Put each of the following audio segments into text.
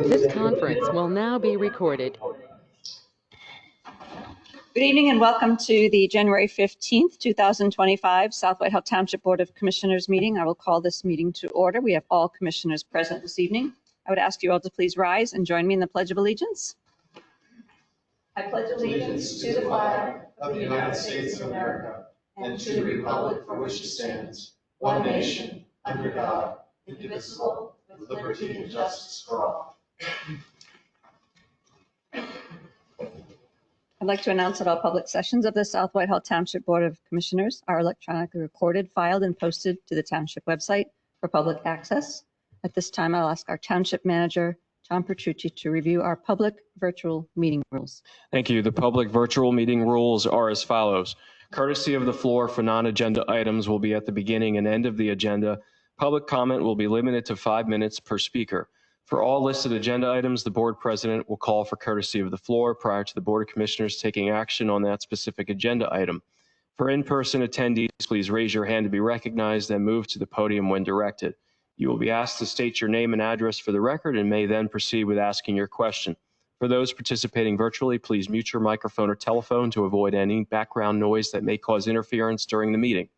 This conference will now be recorded. Good evening and welcome to the January 15th, 2025 South Whitehall Township Board of Commissioners meeting. I will call this meeting to order. We have all commissioners present this evening. I would ask you all to please rise and join me in the Pledge of Allegiance. I pledge allegiance to the flag of the United States of America and to the republic for which it stands, one nation, under God, indivisible, with liberty and justice for all. I'd like to announce that all public sessions of the South Whitehall Township Board of Commissioners are electronically recorded, filed, and posted to the Township website for public access. At this time, I'll ask our Township Manager, Tom Petrucci, to review our public virtual meeting rules. Thank you. The public virtual meeting rules are as follows. Courtesy of the floor for non-agenda items will be at the beginning and end of the agenda. Public comment will be limited to 5 minutes per speaker. For all listed agenda items, the board president will call for courtesy of the floor prior to the Board of Commissioners taking action on that specific agenda item. For in-person attendees, please raise your hand to be recognized and move to the podium when directed. You will be asked to state your name and address for the record and may then proceed with asking your question. For those participating virtually, please mute your microphone or telephone to avoid any background noise that may cause interference during the meeting.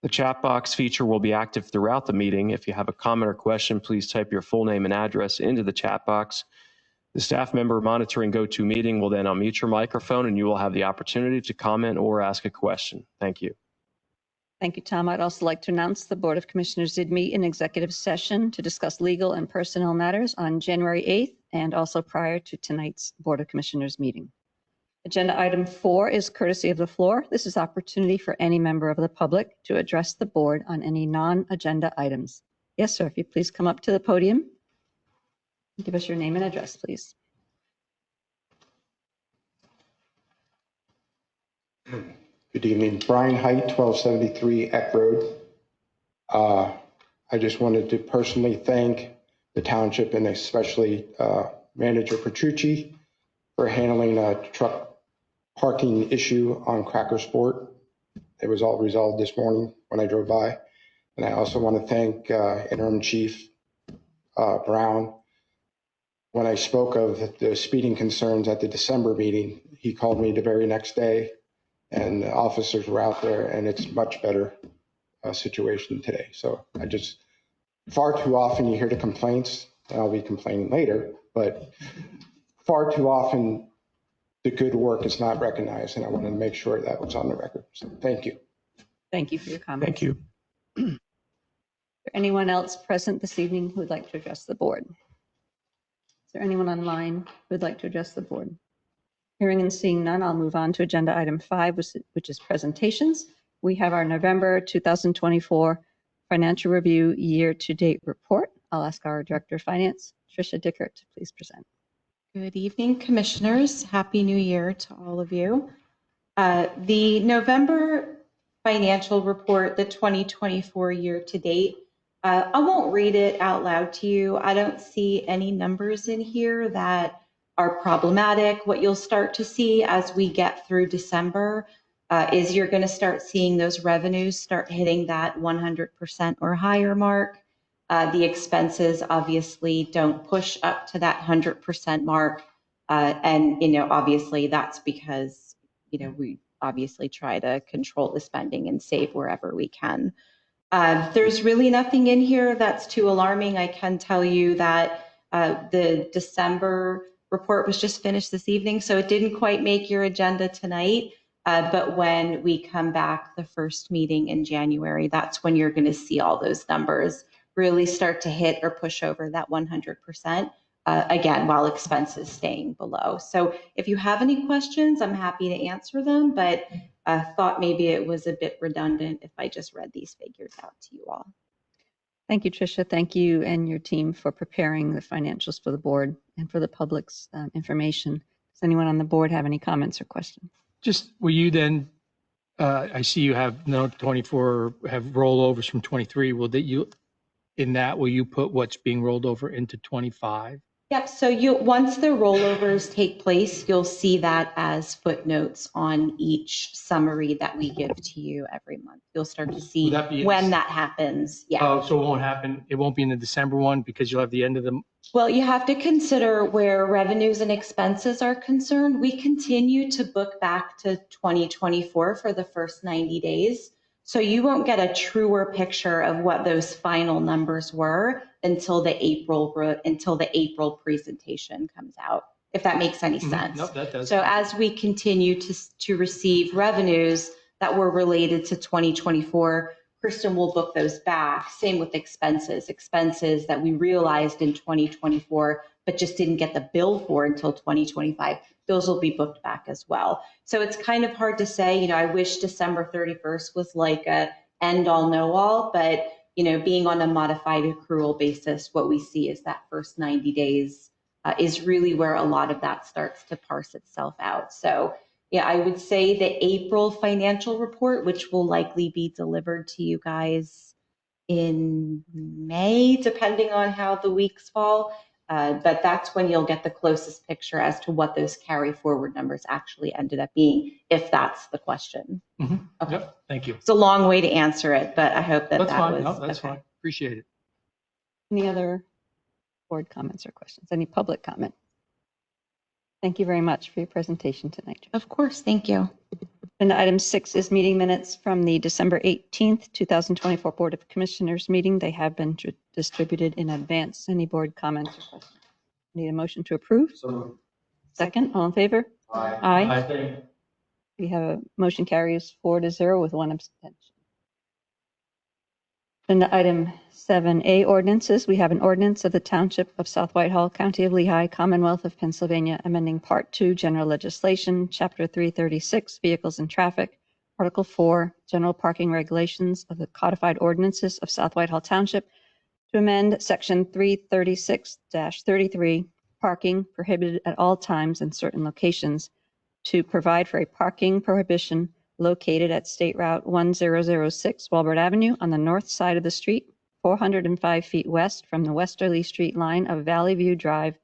The chat box feature will be active throughout the meeting. If you have a comment or question, please type your full name and address into the chat box. The staff member monitoring GoToMeeting will then unmute your microphone and you will have the opportunity to comment or ask a question. Thank you. Thank you, Tom. I'd also like to announce the Board of Commissioners did meet in executive session to discuss legal and personnel matters on January 8th and also prior to tonight's Board of Commissioners meeting. Agenda item 4 is courtesy of the floor. This is opportunity for any member of the public to address the board on any non-agenda items. Yes, sir. If you please come up to the podium. Give us your name and address, please. Good evening. Brian Height, 1273 Eck Road. I just wanted to personally thank the township and especially Manager Petrucci for handling a truck parking issue on Cracker Sport. It was all resolved this morning when I drove by. And I also want to thank Interim Chief Brown. When I spoke of the speeding concerns at the December meeting, he called me the very next day and the officers were out there and it's much better situation today. So I just, far too often you hear the complaints, and I'll be complaining later, but far too often the good work is not recognized, and I want to make sure that was on the record. So thank you. Thank you for your comments. Thank you. Is there anyone else present this evening who would like to address the board? Is there anyone online who would like to address the board? Hearing and seeing none, I'll move on to agenda item 5, which is presentations. We have our November 2024 financial review year-to-date report. I'll ask our Director of Finance, Tricia Dickert, to please present. Good evening, Commissioners. Happy New Year to all of you. The November financial report, the 2024 year-to-date, I won't read it out loud to you. I don't see any numbers in here that are problematic. What you'll start to see as we get through December is you're going to start seeing those revenues start hitting that 100% or higher mark. The expenses obviously don't push up to that 100% mark. And, obviously that's because, we obviously try to control the spending and save wherever we can. There's really nothing in here that's too alarming. I can tell you that the December report was just finished this evening, so it didn't quite make your agenda tonight. But when we come back the first meeting in January, that's when you're going to see all those numbers really start to hit or push over that 100%, again, while expenses staying below. So if you have any questions, I'm happy to answer them, but I thought maybe it was a bit redundant if I just read these figures out to you all. Thank you, Tricia. Thank you and your team for preparing the financials for the board and for the public's information. Does anyone on the board have any comments or questions? Just, will you then, I see you have no 24, have rollovers from 23. Will you put what's being rolled over into 25? Yep, so once the rollovers take place, you'll see that as footnotes on each summary that we give to you every month. You'll start to see Will that be in when this- that happens. Yeah. Oh, so it won't happen. It won't be in the December one because you'll have the end of the, Well, you have to consider where revenues and expenses are concerned. We continue to book back to 2024 for the first 90 days. So you won't get a truer picture of what those final numbers were until the April presentation comes out, if that makes any sense. no, that does. So as we continue to receive revenues that were related to 2024, Kristen will book those back. Same with expenses that we realized in 2024, but just didn't get the bill for until 2025. Those will be booked back as well. So it's kind of hard to say, I wish December 31st was like a end all know all, but being on a modified accrual basis, what we see is that first 90 days is really where a lot of that starts to parse itself out. So yeah, I would say the April financial report, which will likely be delivered to you guys in May, depending on how the weeks fall. But that's when you'll get the closest picture as to what those carry forward numbers actually ended up being, if that's the question. Okay. Yep, thank you. It's a long way to answer it, but I hope that That's that fine. was. No, that's okay. fine. Appreciate it. Any other board comments or questions? Any public comment? Thank you very much for your presentation tonight. Of course, thank you. Agenda item 6 is meeting minutes from the December 18th, 2024 Board of Commissioners meeting. They have been distributed in advance. Any board comments or questions? Need a motion to approve? Second, all in favor? Aye. We have a motion carries 4-0 with 1 abstention. Agenda item 7A, ordinances. We have an ordinance of the Township of South Whitehall, County of Lehigh, Commonwealth of Pennsylvania, amending Part 2, General Legislation, Chapter 336, Vehicles and Traffic, Article 4, General Parking Regulations of the Codified Ordinances of South Whitehall Township to amend Section 336-33, Parking Prohibited at All Times in Certain Locations, to provide for a parking prohibition located at State Route 1006 Walbert Avenue on the north side of the street, 405 feet west from the westerly street line of Valley View Drive,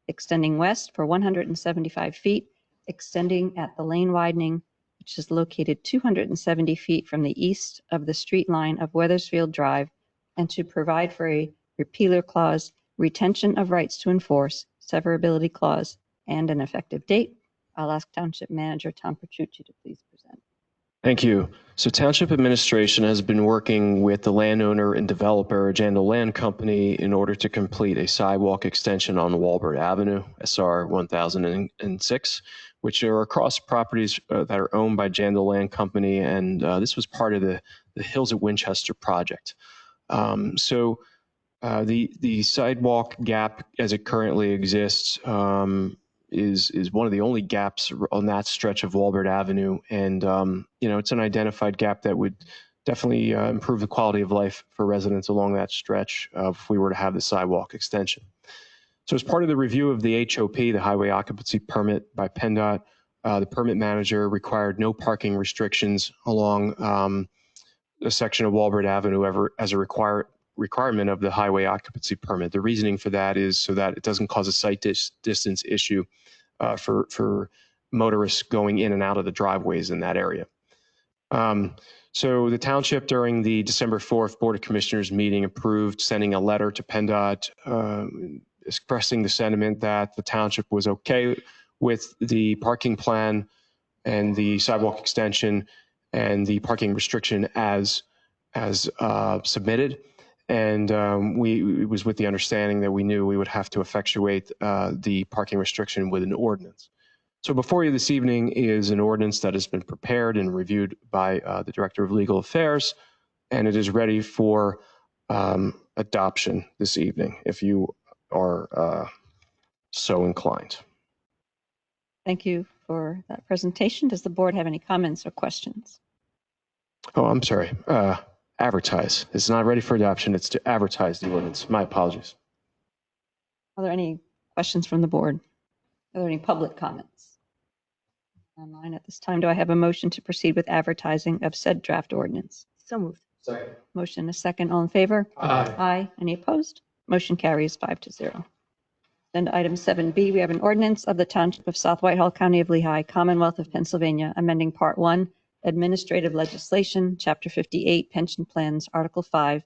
extending west for 175 feet, extending at the lane widening, which is located 270 feet from the east of the street line of Weathersfield Drive, and to provide for a repealer clause, retention of rights to enforce, severability clause, and an effective date. I'll ask Township Manager Tom Petrucci to please present. Thank you. So Township Administration has been working with the landowner and developer, Jandal Land Company, in order to complete a sidewalk extension on Walbert Avenue, SR 1006, which are across properties that are owned by Jandal Land Company, and this was part of the Hills at Winchester project. The sidewalk gap as it currently exists is one of the only gaps on that stretch of Walbert Avenue. And, it's an identified gap that would definitely improve the quality of life for residents along that stretch if we were to have the sidewalk extension. So as part of the review of the HOP, the Highway Occupancy Permit by PennDOT, the permit manager required no parking restrictions along a section of Walbert Avenue ever as a requirement of the Highway Occupancy Permit. The reasoning for that is so that it doesn't cause a sight distance issue for motorists going in and out of the driveways in that area. So the township during the December 4th Board of Commissioners meeting approved sending a letter to PennDOT expressing the sentiment that the township was okay with the parking plan and the sidewalk extension and the parking restriction as submitted. And it was with the understanding that we knew we would have to effectuate the parking restriction with an ordinance. So before you this evening is an ordinance that has been prepared and reviewed by the Director of Legal Affairs, and it is ready for adoption this evening, if you are so inclined. Thank you for that presentation. Does the board have any comments or questions? Oh, I'm sorry. Advertise. It's not ready for adoption. It's to advertise the ordinance. My apologies. Are there any questions from the board? Are there any public comments? Online at this time, do I have a motion to proceed with advertising of said draft ordinance? So moved. Second. Motion a second. All in favor? Aye. Aye. Any opposed? Motion carries 5-0. Agenda item 7B, we have an ordinance of the Township of South Whitehall, County of Lehigh, Commonwealth of Pennsylvania, amending Part 1, Administrative Legislation, Chapter 58, Pension Plans, Article 5,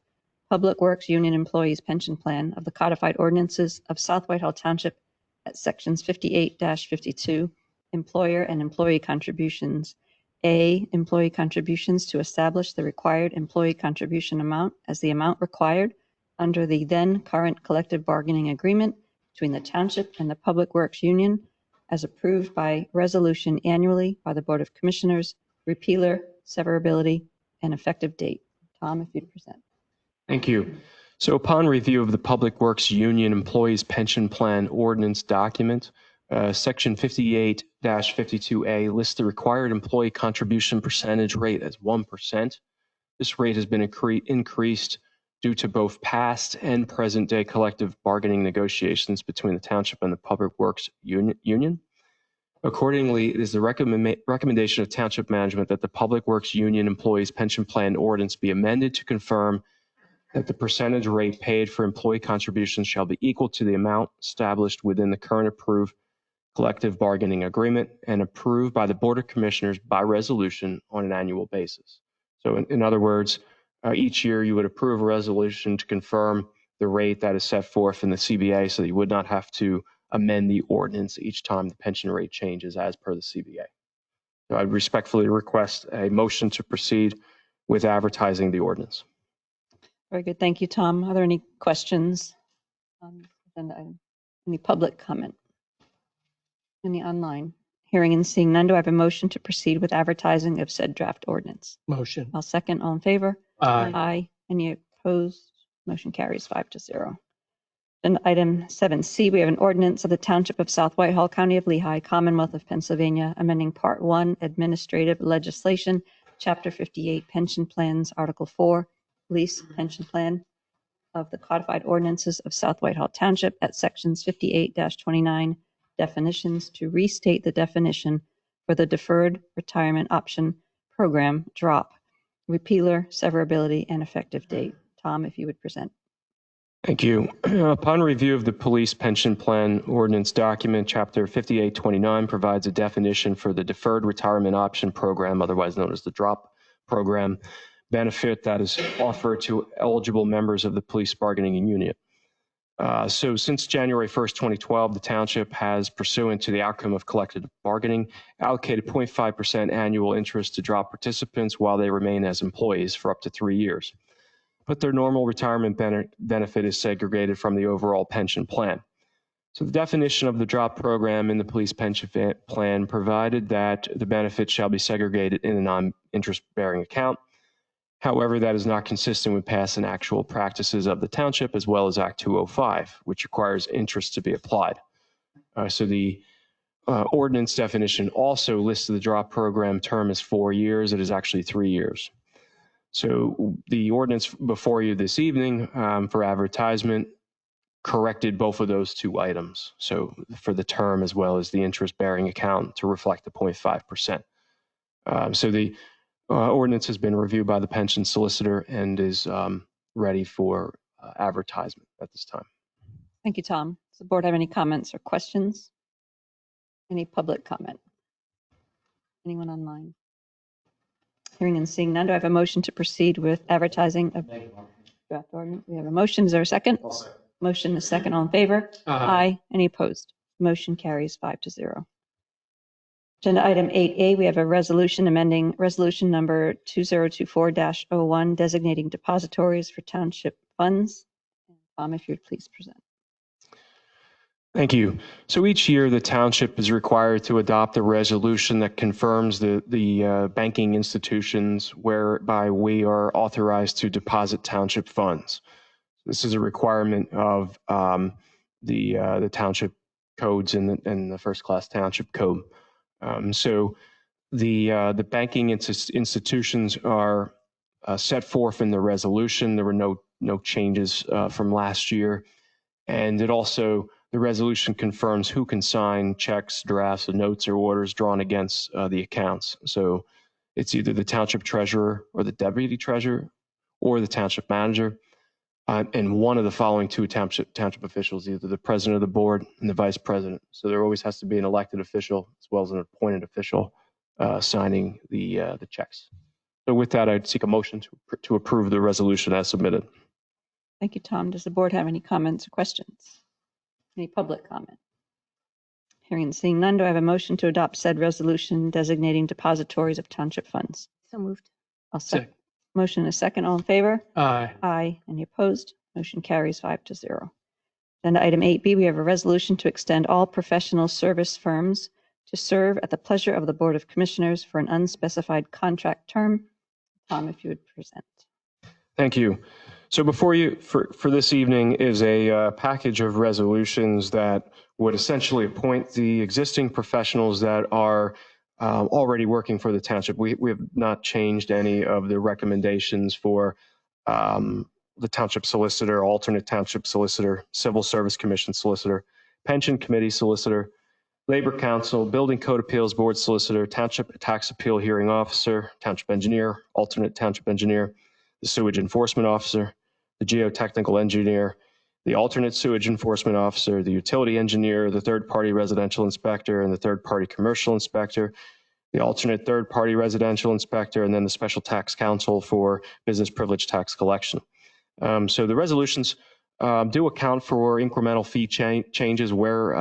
Public Works Union Employees Pension Plan of the Codified Ordinances of South Whitehall Township at Sections 58-52, Employer and Employee Contributions. A, employee contributions to establish the required employee contribution amount as the amount required under the then current collective bargaining agreement between the Township and the Public Works Union as approved by resolution annually by the Board of Commissioners, repealer, severability, and effective date. Tom, if you'd present. Thank you. So upon review of the Public Works Union Employees Pension Plan Ordinance document, Section 58-52A lists the required employee contribution percentage rate as 1%. This rate has been increased due to both past and present day collective bargaining negotiations between the Township and the Public Works Union. Accordingly, it is the recommendation of Township Management that the Public Works Union Employees Pension Plan Ordinance be amended to confirm that the percentage rate paid for employee contributions shall be equal to the amount established within the current approved collective bargaining agreement and approved by the Board of Commissioners by resolution on an annual basis. So in other words, each year you would approve a resolution to confirm the rate that is set forth in the CBA so that you would not have to amend the ordinance each time the pension rate changes as per the CBA. So I respectfully request a motion to proceed with advertising the ordinance. Very good. Thank you, Tom. Are there any questions on this agenda item? Any public comment? Any online? Hearing and seeing none, do I have a motion to proceed with advertising of said draft ordinance? Motion. I'll second. All in favor? Aye. Aye. Any opposed? Motion carries 5-0. Agenda item 7C, we have an ordinance of the Township of South Whitehall, County of Lehigh, Commonwealth of Pennsylvania, amending Part 1, Administrative Legislation, Chapter 58, Pension Plans, Article 4, Police Pension Plan of the Codified Ordinances of South Whitehall Township at Sections 58-29, Definitions, to restate the definition for the Deferred Retirement Option Program, DROP, repealer, severability, and effective date. Tom, if you would present. Thank you. Upon review of the Police Pension Plan Ordinance document, Chapter 5829 provides a definition for the Deferred Retirement Option Program, otherwise known as the DROP program, benefit that is offered to eligible members of the police bargaining union. So since January 1st, 2012, the Township has, pursuant to the outcome of collective bargaining, allocated 0.5% annual interest to DROP participants while they remain as employees for up to 3 years. But their normal retirement benefit is segregated from the overall pension plan. So the definition of the DROP program in the police pension plan provided that the benefit shall be segregated in a non-interest-bearing account. However, that is not consistent with past and actual practices of the Township, as well as Act 205, which requires interest to be applied. So the ordinance definition also lists the DROP program term as 4 years. It is actually 3 years. So the ordinance before you this evening for advertisement corrected both of those two items. So for the term as well as the interest-bearing account to reflect the 0.5%. So the ordinance has been reviewed by the pension solicitor and is ready for advertisement at this time. Thank you, Tom. Does the board have any comments or questions? Any public comment? Anyone online? Hearing and seeing none, do I have a motion to proceed with advertising of draft ordinance? We have a motion. Is there a second? Motion is second. All in favor? Aye. Any opposed? Motion carries 5-0. Agenda item 8A, we have a resolution amending resolution number 2024-01 designating depositories for township funds. Tom, if you'd please present. Thank you. So each year, the Township is required to adopt a resolution that confirms the banking institutions whereby we are authorized to deposit Township funds. This is a requirement of the Township codes and the First Class Township Code. So the banking institutions are set forth in the resolution. There were no changes from last year, and it also the resolution confirms who can sign checks, drafts, notes, or orders drawn against the accounts. So it's either the Township Treasurer or the Deputy Treasurer or the Township Manager. and one of the following two township officials, either the president of the board and the vice president. So there always has to be an elected official as well as an appointed official signing the checks. So with that, I'd seek a motion to approve the resolution as submitted. Thank you, Tom. Does the board have any comments or questions? Any public comment? Hearing and seeing none, do I have a motion to adopt said resolution designating depositories of township funds? So moved. I'll second. Motion and a second. All in favor? Aye. Aye. Any opposed? Motion carries 5-0. Agenda item 8B, we have a resolution to extend all professional service firms to serve at the pleasure of the Board of Commissioners for an unspecified contract term. Tom, if you would present. Thank you. So before you, for this evening, is a package of resolutions that would essentially appoint the existing professionals that are already working for the township. We have not changed any of the recommendations for the township solicitor, alternate township solicitor, civil service commission solicitor, pension committee solicitor, labor council, building code appeals board solicitor, township tax appeal hearing officer, township engineer, alternate township engineer, the sewage enforcement officer, the geotechnical engineer, the alternate sewage enforcement officer, the utility engineer, the third-party residential inspector, and the third-party commercial inspector, the alternate third-party residential inspector, and then the special tax counsel for business privilege tax collection. So the resolutions do account for incremental fee changes where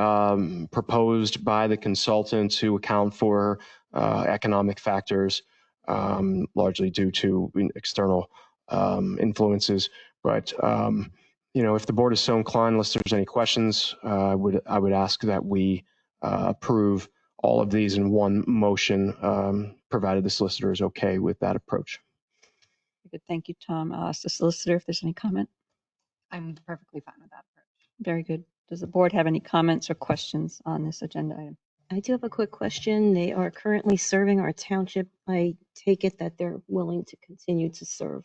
proposed by the consultant to account for economic factors, largely due to external influences. But if the board is so inclined, unless there's any questions, I would ask that we approve all of these in one motion, provided the solicitor is okay with that approach. Good. Thank you, Tom. I'll ask the solicitor if there's any comment. I'm perfectly fine with that approach. Very good. Does the board have any comments or questions on this agenda item? I do have a quick question. They are currently serving our township. I take it that they're willing to continue to serve.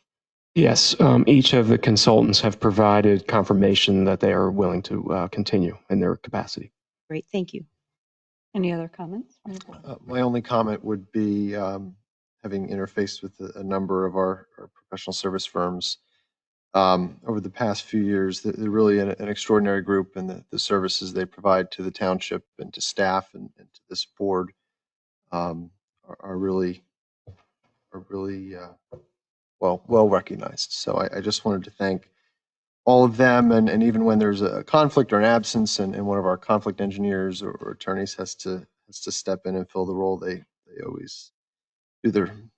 Yes, each of the consultants have provided confirmation that they are willing to continue in their capacity. Great, thank you. Any other comments? My only comment would be having interfaced with a number of our professional service firms over the past few years. They're really an extraordinary group, and the services they provide to the township and to staff and to this board are really well recognized. So I just wanted to thank all of them, and even when there's a conflict or an absence and one of our conflict engineers or attorneys has to step in and fill the role, they always do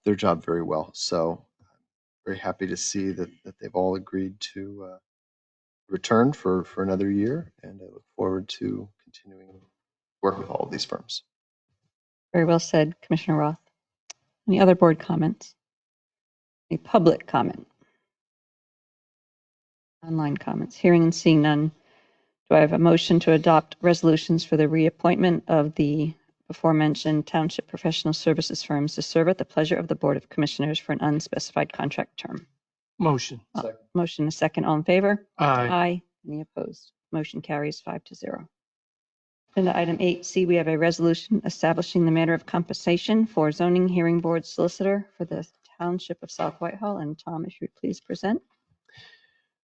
their job very well. So I'm very happy to see that they've all agreed to return for another year, and I look forward to continuing to work with all of these firms. Very well said, Commissioner Roth. Any other board comments? Any public comment? Online comments? Hearing and seeing none. Do I have a motion to adopt resolutions for the reappointment of the aforementioned township professional services firms to serve at the pleasure of the Board of Commissioners for an unspecified contract term? Motion. Motion a second. All in favor? Aye. Aye. Any opposed? Motion carries 5-0. Agenda item 8C, we have a resolution establishing the manner of compensation for zoning hearing board solicitor for the Township of South Whitehall. And Tom, if you would please present.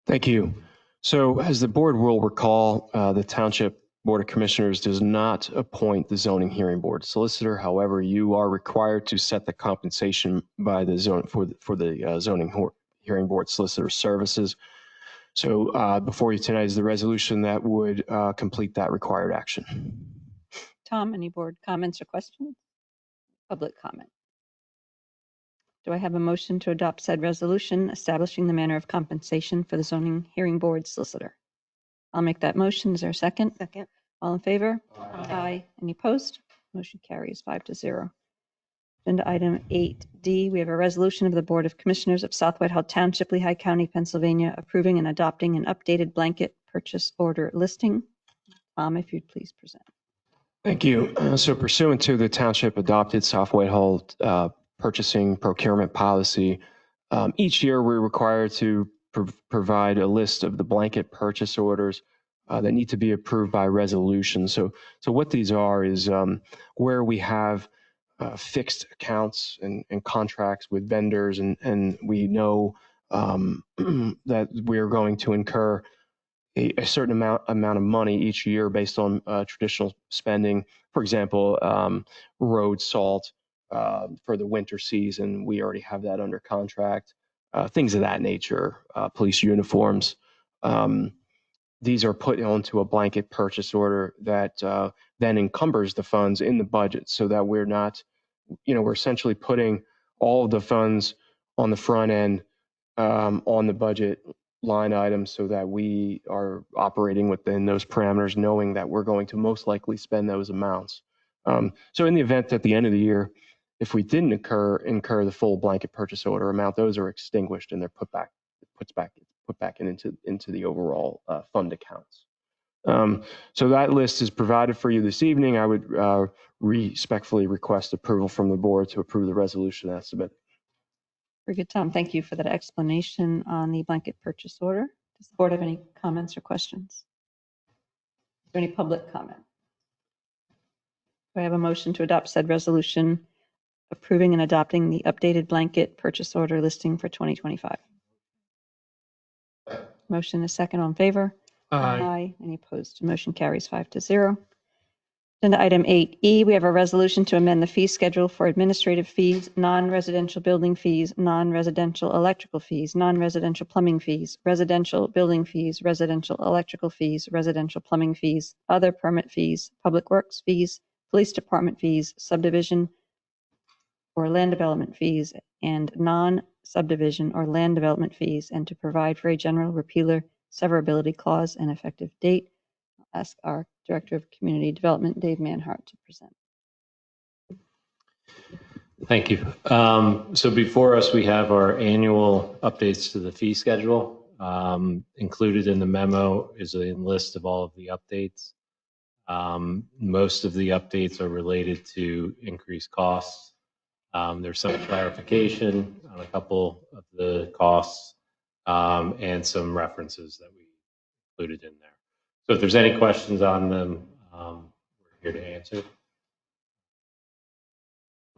Thank you. So as the board will recall, the Township Board of Commissioners does not appoint the zoning hearing board solicitor. However, you are required to set the compensation by the zone for the zoning hearing board solicitor services. So before you tonight is the resolution that would complete that required action. Tom, any board comments or questions? Public comment. Do I have a motion to adopt said resolution establishing the manner of compensation for the zoning hearing board solicitor? I'll make that motion. Is there a second? Second. All in favor? Aye. Any opposed? Motion carries 5-0. Agenda item 8D, we have a resolution of the Board of Commissioners of South Whitehall Township, Lehigh County, Pennsylvania, approving and adopting an updated blanket purchase order listing. Tom, if you'd please present. Thank you. So pursuant to the Township adopted South Whitehall purchasing procurement policy, each year we're required to provide a list of the blanket purchase orders that need to be approved by resolution. So what these are is where we have fixed accounts and contracts with vendors, and we know that we're going to incur a certain amount of money each year based on traditional spending. For example, road salt for the winter season, we already have that under contract. Things of that nature, police uniforms. These are put onto a blanket purchase order that then encumbers the funds in the budget, so that we're not, we're essentially putting all of the funds on the front end on the budget line items, so that we are operating within those parameters, knowing that we're going to most likely spend those amounts. So in the event at the end of the year, if we didn't incur the full blanket purchase order amount, those are extinguished and they're put back into the overall fund accounts. So that list is provided for you this evening. I would respectfully request approval from the board to approve the resolution as submitted. Very good, Tom. Thank you for that explanation on the blanket purchase order. Does the board have any comments or questions? Is there any public comment? Do I have a motion to adopt said resolution approving and adopting the updated blanket purchase order listing for 2025? Motion is second. On favor? Aye. Any opposed? Motion carries 5-0. Agenda item 8E, we have a resolution to amend the fee schedule for administrative fees, non-residential building fees, non-residential electrical fees, non-residential plumbing fees, residential building fees, residential electrical fees, residential plumbing fees, other permit fees, public works fees, police department fees, subdivision or land development fees, and non-subdivision or land development fees, and to provide for a general repealer severability clause and effective date. I'll ask our Director of Community Development, Dave Manhart, to present. Thank you. So before us, we have our annual updates to the fee schedule. Included in the memo is a list of all of the updates. Most of the updates are related to increased costs. There's some clarification on a couple of the costs and some references that we included in there. So if there's any questions on them, we're here to answer.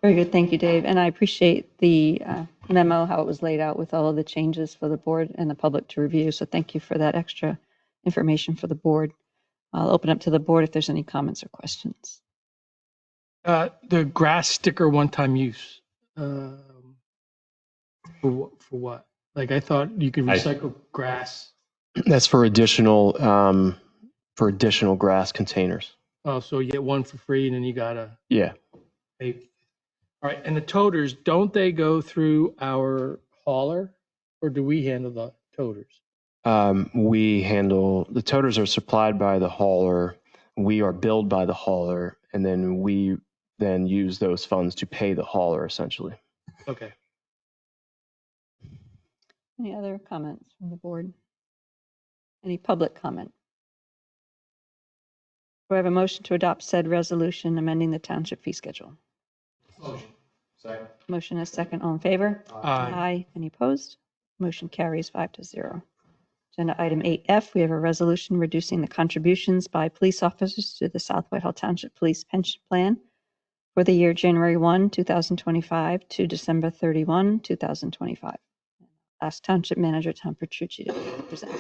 Very good. Thank you, Dave. And I appreciate the memo, how it was laid out with all of the changes for the board and the public to review. So thank you for that extra information for the board. I'll open up to the board if there's any comments or questions. The grass sticker one-time use. For what? Like, I thought you could recycle grass. That's for additional grass containers. Oh, so you get one for free and then you gotta Yeah. pay. All right, and the toters, don't they go through our hauler, or do we handle the toters? We handle, the toters are supplied by the hauler. We are billed by the hauler, and then we then use those funds to pay the hauler, essentially. Okay. Any other comments from the board? Any public comment? Do I have a motion to adopt said resolution amending the township fee schedule? Motion. Second. Motion is second. All in favor? Aye. Any opposed? Motion carries 5-0. Agenda item 8F, we have a resolution reducing the contributions by police officers to the South Whitehall Township Police Pension Plan for the year January 1, 2025 to December 31, 2025. Ask Township Manager Tom Petrucci to present.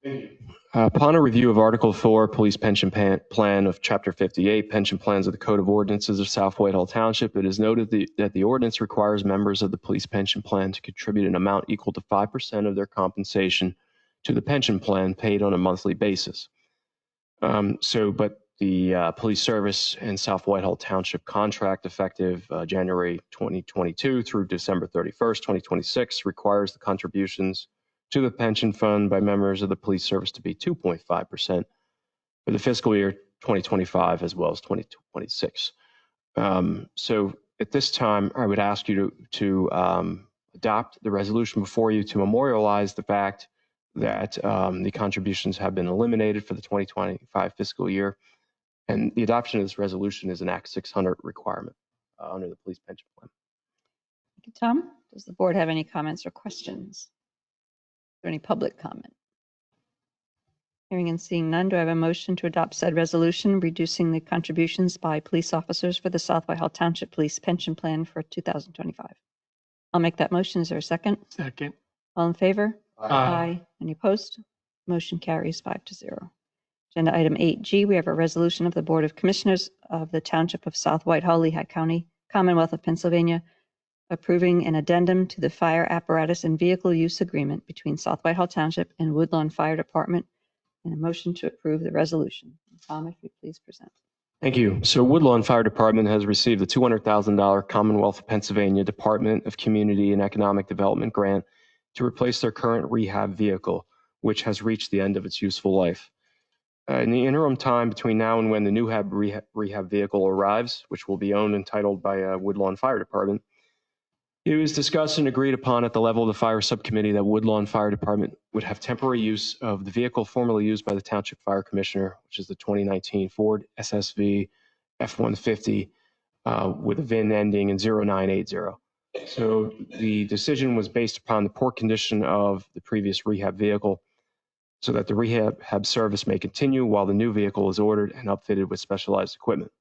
Thank you. Upon a review of Article 4, Police Pension Plan of Chapter 58, Pension Plans of the Code of Ordinances of South Whitehall Township, it is noted that the ordinance requires members of the police pension plan to contribute an amount equal to 5% of their compensation to the pension plan paid on a monthly basis. But the police service and South Whitehall Township contract effective January 2022 through December 31st, 2026 requires the contributions to the pension fund by members of the police service to be 2.5% for the fiscal year 2025 as well as 2026. So at this time, I would ask you to adopt the resolution before you to memorialize the fact that the contributions have been eliminated for the 2025 fiscal year. And the adoption of this resolution is an Act 600 requirement under the police pension plan. Thank you, Tom. Does the board have any comments or questions? Is there any public comment? Hearing and seeing none, do I have a motion to adopt said resolution reducing the contributions by police officers for the South Whitehall Township Police Pension Plan for 2025? I'll make that motion. Is there a second? Second. All in favor? Aye. Any opposed? Motion carries 5-0. Agenda item 8G, we have a resolution of the Board of Commissioners of the Township of South Whitehall, Lehigh County, Commonwealth of Pennsylvania, approving an addendum to the fire apparatus and vehicle use agreement between South Whitehall Township and Woodlawn Fire Department, and a motion to approve the resolution. Tom, if you please present. Thank you. So Woodlawn Fire Department has received a $200,000 Commonwealth of Pennsylvania Department of Community and Economic Development grant to replace their current rehab vehicle, which has reached the end of its useful life. In the interim time between now and when the new rehab vehicle arrives, which will be owned and titled by Woodlawn Fire Department, it was discussed and agreed upon at the level of the fire subcommittee that Woodlawn Fire Department would have temporary use of the vehicle formerly used by the Township Fire Commissioner, which is the 2019 Ford SSV F-150 with a VIN ending in 0980. So the decision was based upon the poor condition of the previous rehab vehicle, so that the rehab service may continue while the new vehicle is ordered and upfitted with specialized equipment.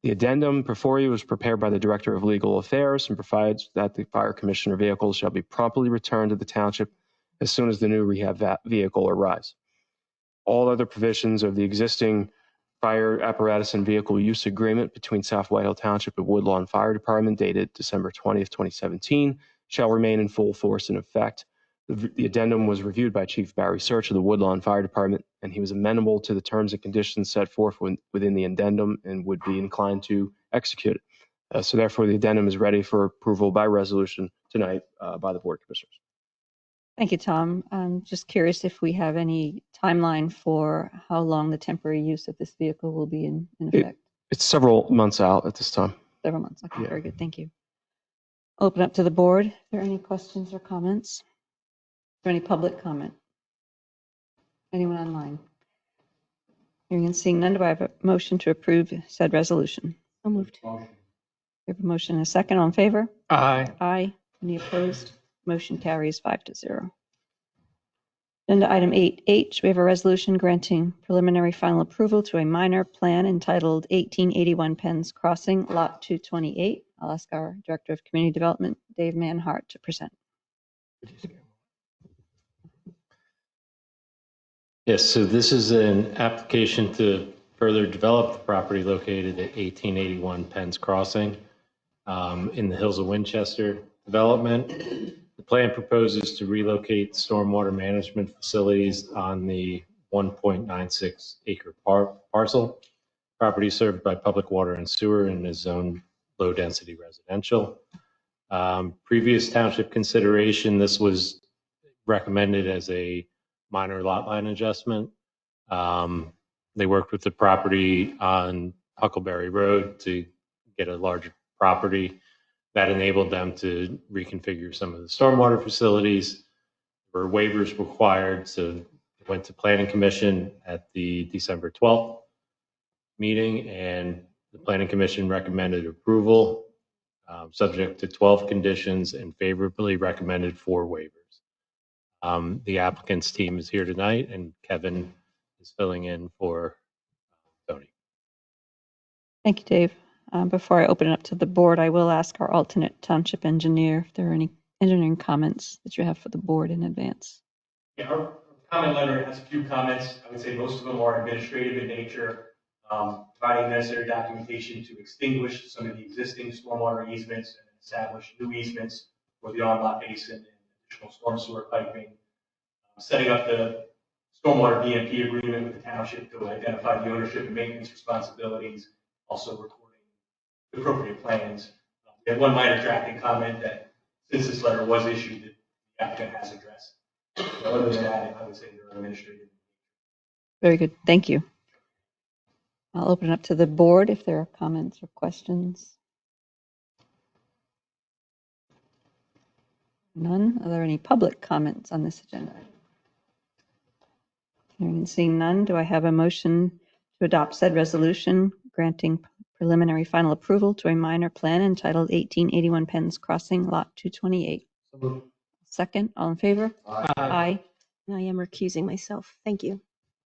The addendum before you was prepared by the Director of Legal Affairs and provides that the Fire Commissioner vehicles shall be promptly returned to the Township as soon as the new rehab vehicle arrives. All other provisions of the existing fire apparatus and vehicle use agreement between South Whitehall Township and Woodlawn Fire Department dated December 20th, 2017 shall remain in full force and effect. The addendum was reviewed by Chief Barry Search of the Woodlawn Fire Department, and he was amenable to the terms and conditions set forth within the addendum and would be inclined to execute it. So therefore, the addendum is ready for approval by resolution tonight by the Board of Commissioners. Thank you, Tom. I'm just curious if we have any timeline for how long the temporary use of this vehicle will be in effect. It's several months out at this time. Several months. Okay, Yeah. very good. Thank you. Open up to the board. Are there any questions or comments? Is there any public comment? Anyone online? Hearing and seeing none, do I have a motion to approve said resolution? So moved. We have a motion and a second. All in favor? Aye. Aye. Any opposed? Motion carries 5-0. Agenda item 8H, we have a resolution granting preliminary final approval to a minor plan entitled 1881 Penn's Crossing, Lot 228. I'll ask our Director of Community Development, Dave Manhart, to present. Yes, so this is an application to further develop the property located at 1881 Penn's Crossing in the Hills of Winchester development. The plan proposes to relocate stormwater management facilities on the 1.96 acre parcel. Property served by public water and sewer and is zoned low density residential. Previous township consideration, this was recommended as a minor lot line adjustment. They worked with the property on Huckleberry Road to get a larger property that enabled them to reconfigure some of the stormwater facilities. There were waivers required, so it went to Planning Commission at the December 12th meeting, and the Planning Commission recommended approval, subject to 12 conditions, and favorably recommended 4 waivers. The applicant's team is here tonight, and Kevin is filling in for Tony. Thank you, Dave. Before I open it up to the board, I will ask our alternate township engineer if there are any engineering comments that you have for the board in advance. Yeah, our comment letter has a few comments. I would say most of them are administrative in nature, providing necessary documentation to extinguish some of the existing stormwater easements and establish new easements for the on-lot basin and additional storm sewer piping, setting up the stormwater BMP agreement with the township to identify the ownership and maintenance responsibilities, also recording the appropriate plans. We have one minor drafting comment that since this letter was issued, the applicant has addressed. So other than that, I would say they're administrative. Very good. Thank you. I'll open it up to the board if there are comments or questions. None. Are there any public comments on this agenda? Hearing and seeing none, do I have a motion to adopt said resolution granting preliminary final approval to a minor plan entitled 1881 Penn's Crossing, Lot 228? Second, all in favor? Aye. And I am recusing myself. Thank you.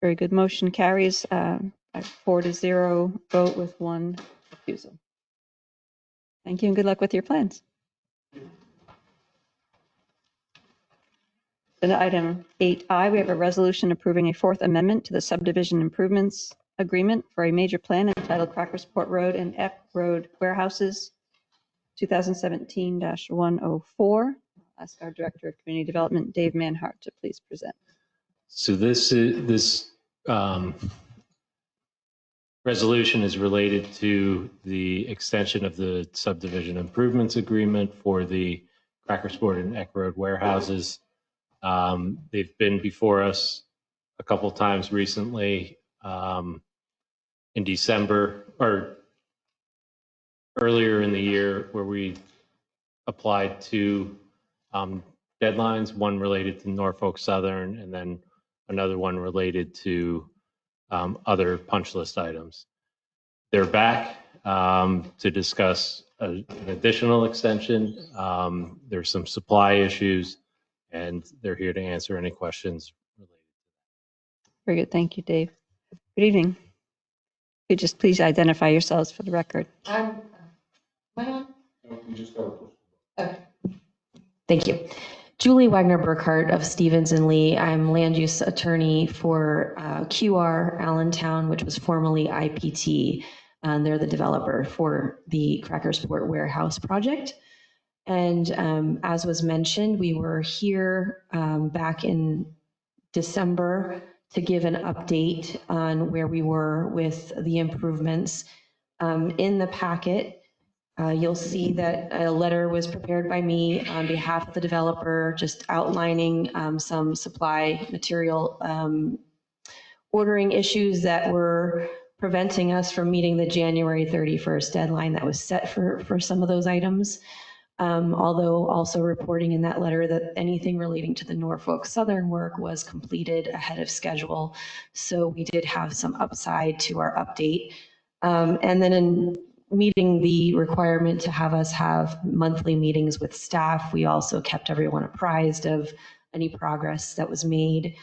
Very good. Motion carries a 4-0 vote with 1 refusal. Thank you and good luck with your plans. Agenda item 8I, we have a resolution approving a Fourth Amendment to the subdivision improvements agreement for a major plan entitled Crackersport Road and Eck Road Warehouses, 2017-104. I'll ask our Director of Community Development, Dave Manhart, to please present. So this resolution is related to the extension of the subdivision improvements agreement for the Crackersport and Eck Road warehouses. They've been before us a couple times recently, in December or earlier in the year, where we applied two deadlines, one related to Norfolk Southern and then another one related to other punch list items. They're back to discuss an additional extension. There's some supply issues, and they're here to answer any questions related. Very good. Thank you, Dave. Good evening. Could you just please identify yourselves for the record? Am I on? Okay. Thank you. Julie Wagner-Burkhart of Stevens and Lee. I'm land use attorney for QR Allentown, which was formerly IPT. They're the developer for the Crackersport Warehouse project. And as was mentioned, we were here back in December to give an update on where we were with the improvements. In the packet, you'll see that a letter was prepared by me on behalf of the developer, just outlining some supply material ordering issues that were preventing us from meeting the January 31st deadline that was set for some of those items. Although also reporting in that letter that anything relating to the Norfolk Southern work was completed ahead of schedule. So we did have some upside to our update. And then in meeting the requirement to have us have monthly meetings with staff, we also kept everyone apprised of any progress that was made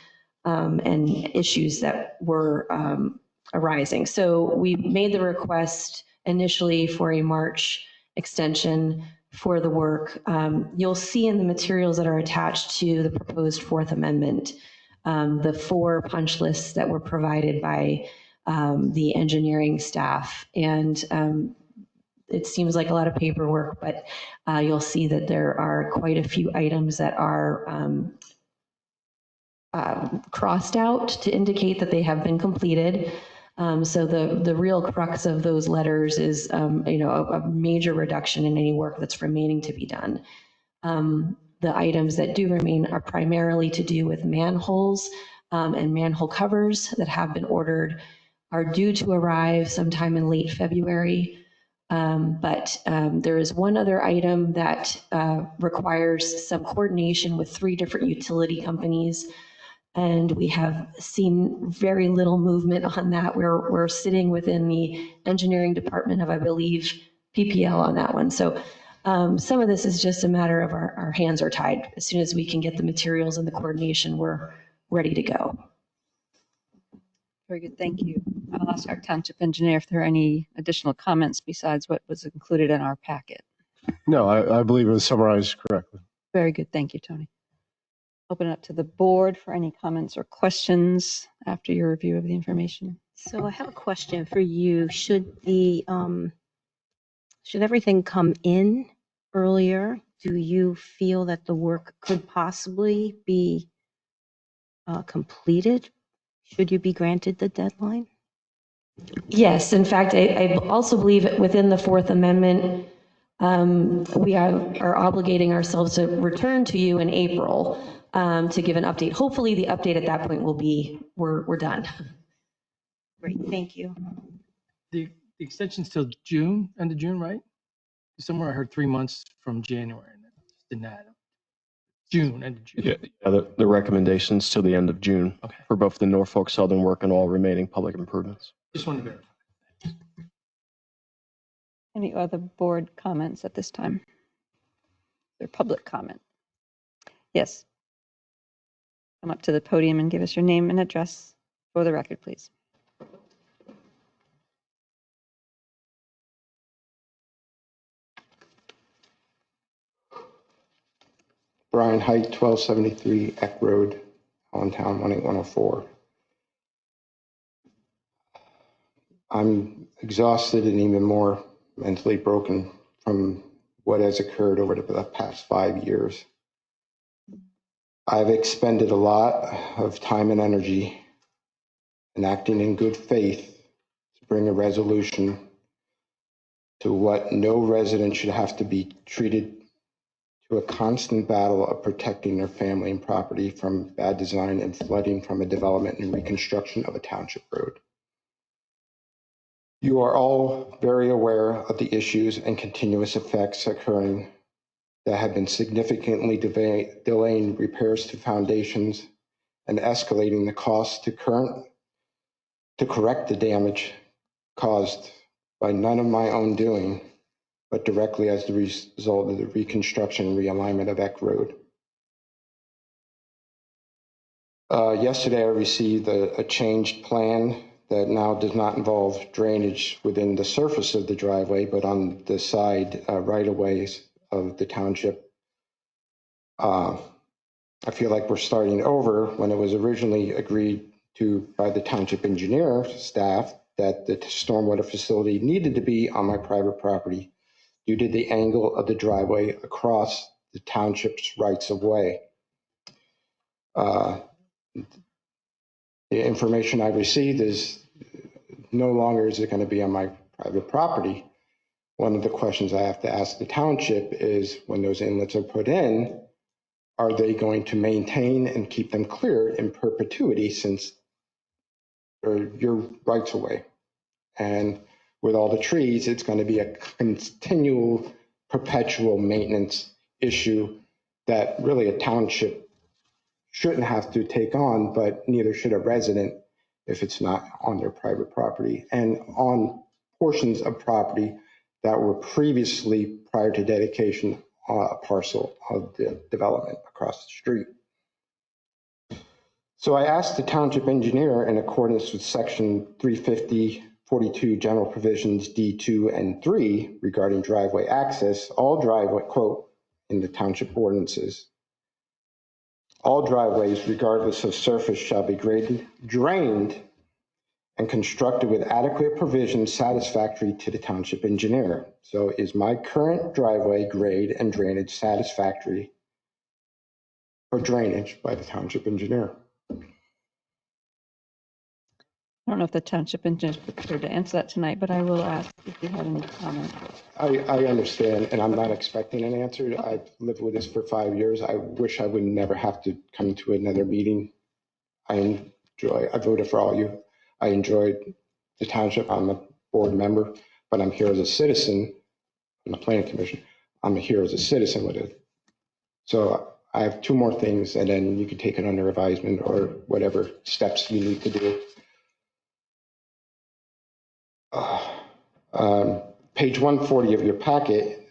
and issues that were arising. So we made the request initially for a March extension for the work. You'll see in the materials that are attached to the proposed Fourth Amendment, the 4 punch lists that were provided by the engineering staff. And it seems like a lot of paperwork, but you'll see that there are quite a few items that are crossed out to indicate that they have been completed. So the real crux of those letters is, a major reduction in any work that's remaining to be done. The items that do remain are primarily to do with manholes and manhole covers that have been ordered, are due to arrive sometime in late February. But there is one other item that requires some coordination with 3 different utility companies. And we have seen very little movement on that. We're sitting within the engineering department of, I believe, PPL on that one. So some of this is just a matter of our hands are tied. As soon as we can get the materials and the coordination, we're ready to go. Very good. Thank you. I'll ask our township engineer if there are any additional comments besides what was included in our packet. No, I believe it was summarized correctly. Very good. Thank you, Tony. Open it up to the board for any comments or questions after your review of the information. So I have a question for you. Should everything come in earlier? Do you feel that the work could possibly be completed? Should you be granted the deadline? Yes, in fact, I also believe within the Fourth Amendment, we are obligating ourselves to return to you in April to give an update. Hopefully the update at that point will be, we're done. Great, thank you. The extension's till June, end of June, right? Somewhere I heard 3 months from January. And it didn't add up. June, end of June. Yeah, the recommendations till the end of June Okay. for both the Norfolk Southern work and all remaining public improvements. Just wanted to verify. Any other board comments at this time? Or public comment? Yes. Come up to the podium and give us your name and address for the record, please. Bryan Height, 1273 Eck Road, Allentown, 18104. I'm exhausted and even more mentally broken from what has occurred over the past 5 years. I've expended a lot of time and energy and acting in good faith to bring a resolution to what no resident should have to be treated to a constant battle of protecting their family and property from bad design and flooding from a development and reconstruction of a township road. You are all very aware of the issues and continuous effects occurring that have been significantly delaying repairs to foundations and escalating the cost to correct the damage caused by none of my own doing, but directly as the result of the reconstruction and realignment of Eck Road. Yesterday, I received a changed plan that now does not involve drainage within the surface of the driveway, but on the side right-of-ways of the township. I feel like we're starting over when it was originally agreed to by the township engineer staff that the stormwater facility needed to be on my private property due to the angle of the driveway across the township's rights of way. The information I received is no longer is it going to be on my private property. One of the questions I have to ask the township is when those inlets are put in, are they going to maintain and keep them clear in perpetuity since they're your rights of way? And with all the trees, it's going to be a continual, perpetual maintenance issue that really a township shouldn't have to take on, but neither should a resident if it's not on their private property and on portions of property that were previously, prior to dedication, a parcel of the development across the street. So I asked the township engineer, in accordance with section 350-42 general provisions D2 and 3 regarding driveway access, all driveway, quote, in the township ordinances, all driveways, regardless of surface, shall be drained and constructed with adequate provisions satisfactory to the township engineer. So is my current driveway grade and drainage satisfactory for drainage by the township engineer? I don't know if the township engineer is prepared to answer that tonight, but I will ask if you have any comment. I understand, and I'm not expecting an answer. I've lived with this for 5 years. I wish I would never have to come to another meeting. I voted for all you. I enjoyed the township. I'm a board member, but I'm here as a citizen on the planning commission. I'm here as a citizen with it. So I have 2 more things, and then you can take it under advisement or whatever steps you need to do. Page 140 of your packet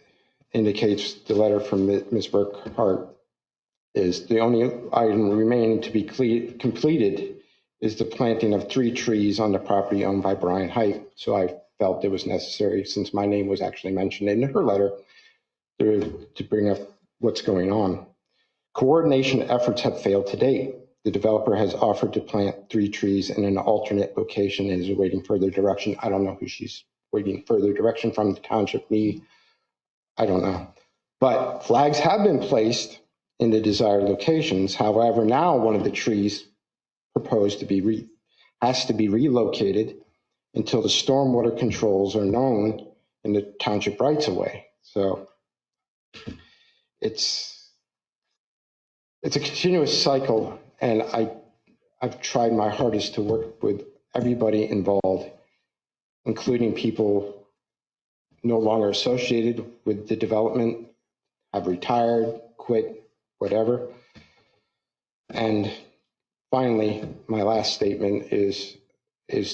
indicates the letter from Ms. Burkhart is the only item remaining to be completed is the planting of 3 trees on the property owned by Bryan Height. So I felt it was necessary, since my name was actually mentioned in her letter, to bring up what's going on. Coordination efforts have failed to date. The developer has offered to plant 3 trees in an alternate location and is awaiting further direction. I don't know who she's waiting further direction from, the township, me, I don't know. But flags have been placed in the desired locations. However, now one of the trees proposed to be has to be relocated until the stormwater controls are known in the township rights of way. So it's a continuous cycle, and I've tried my hardest to work with everybody involved, including people no longer associated with the development, have retired, quit, whatever. And finally, my last statement is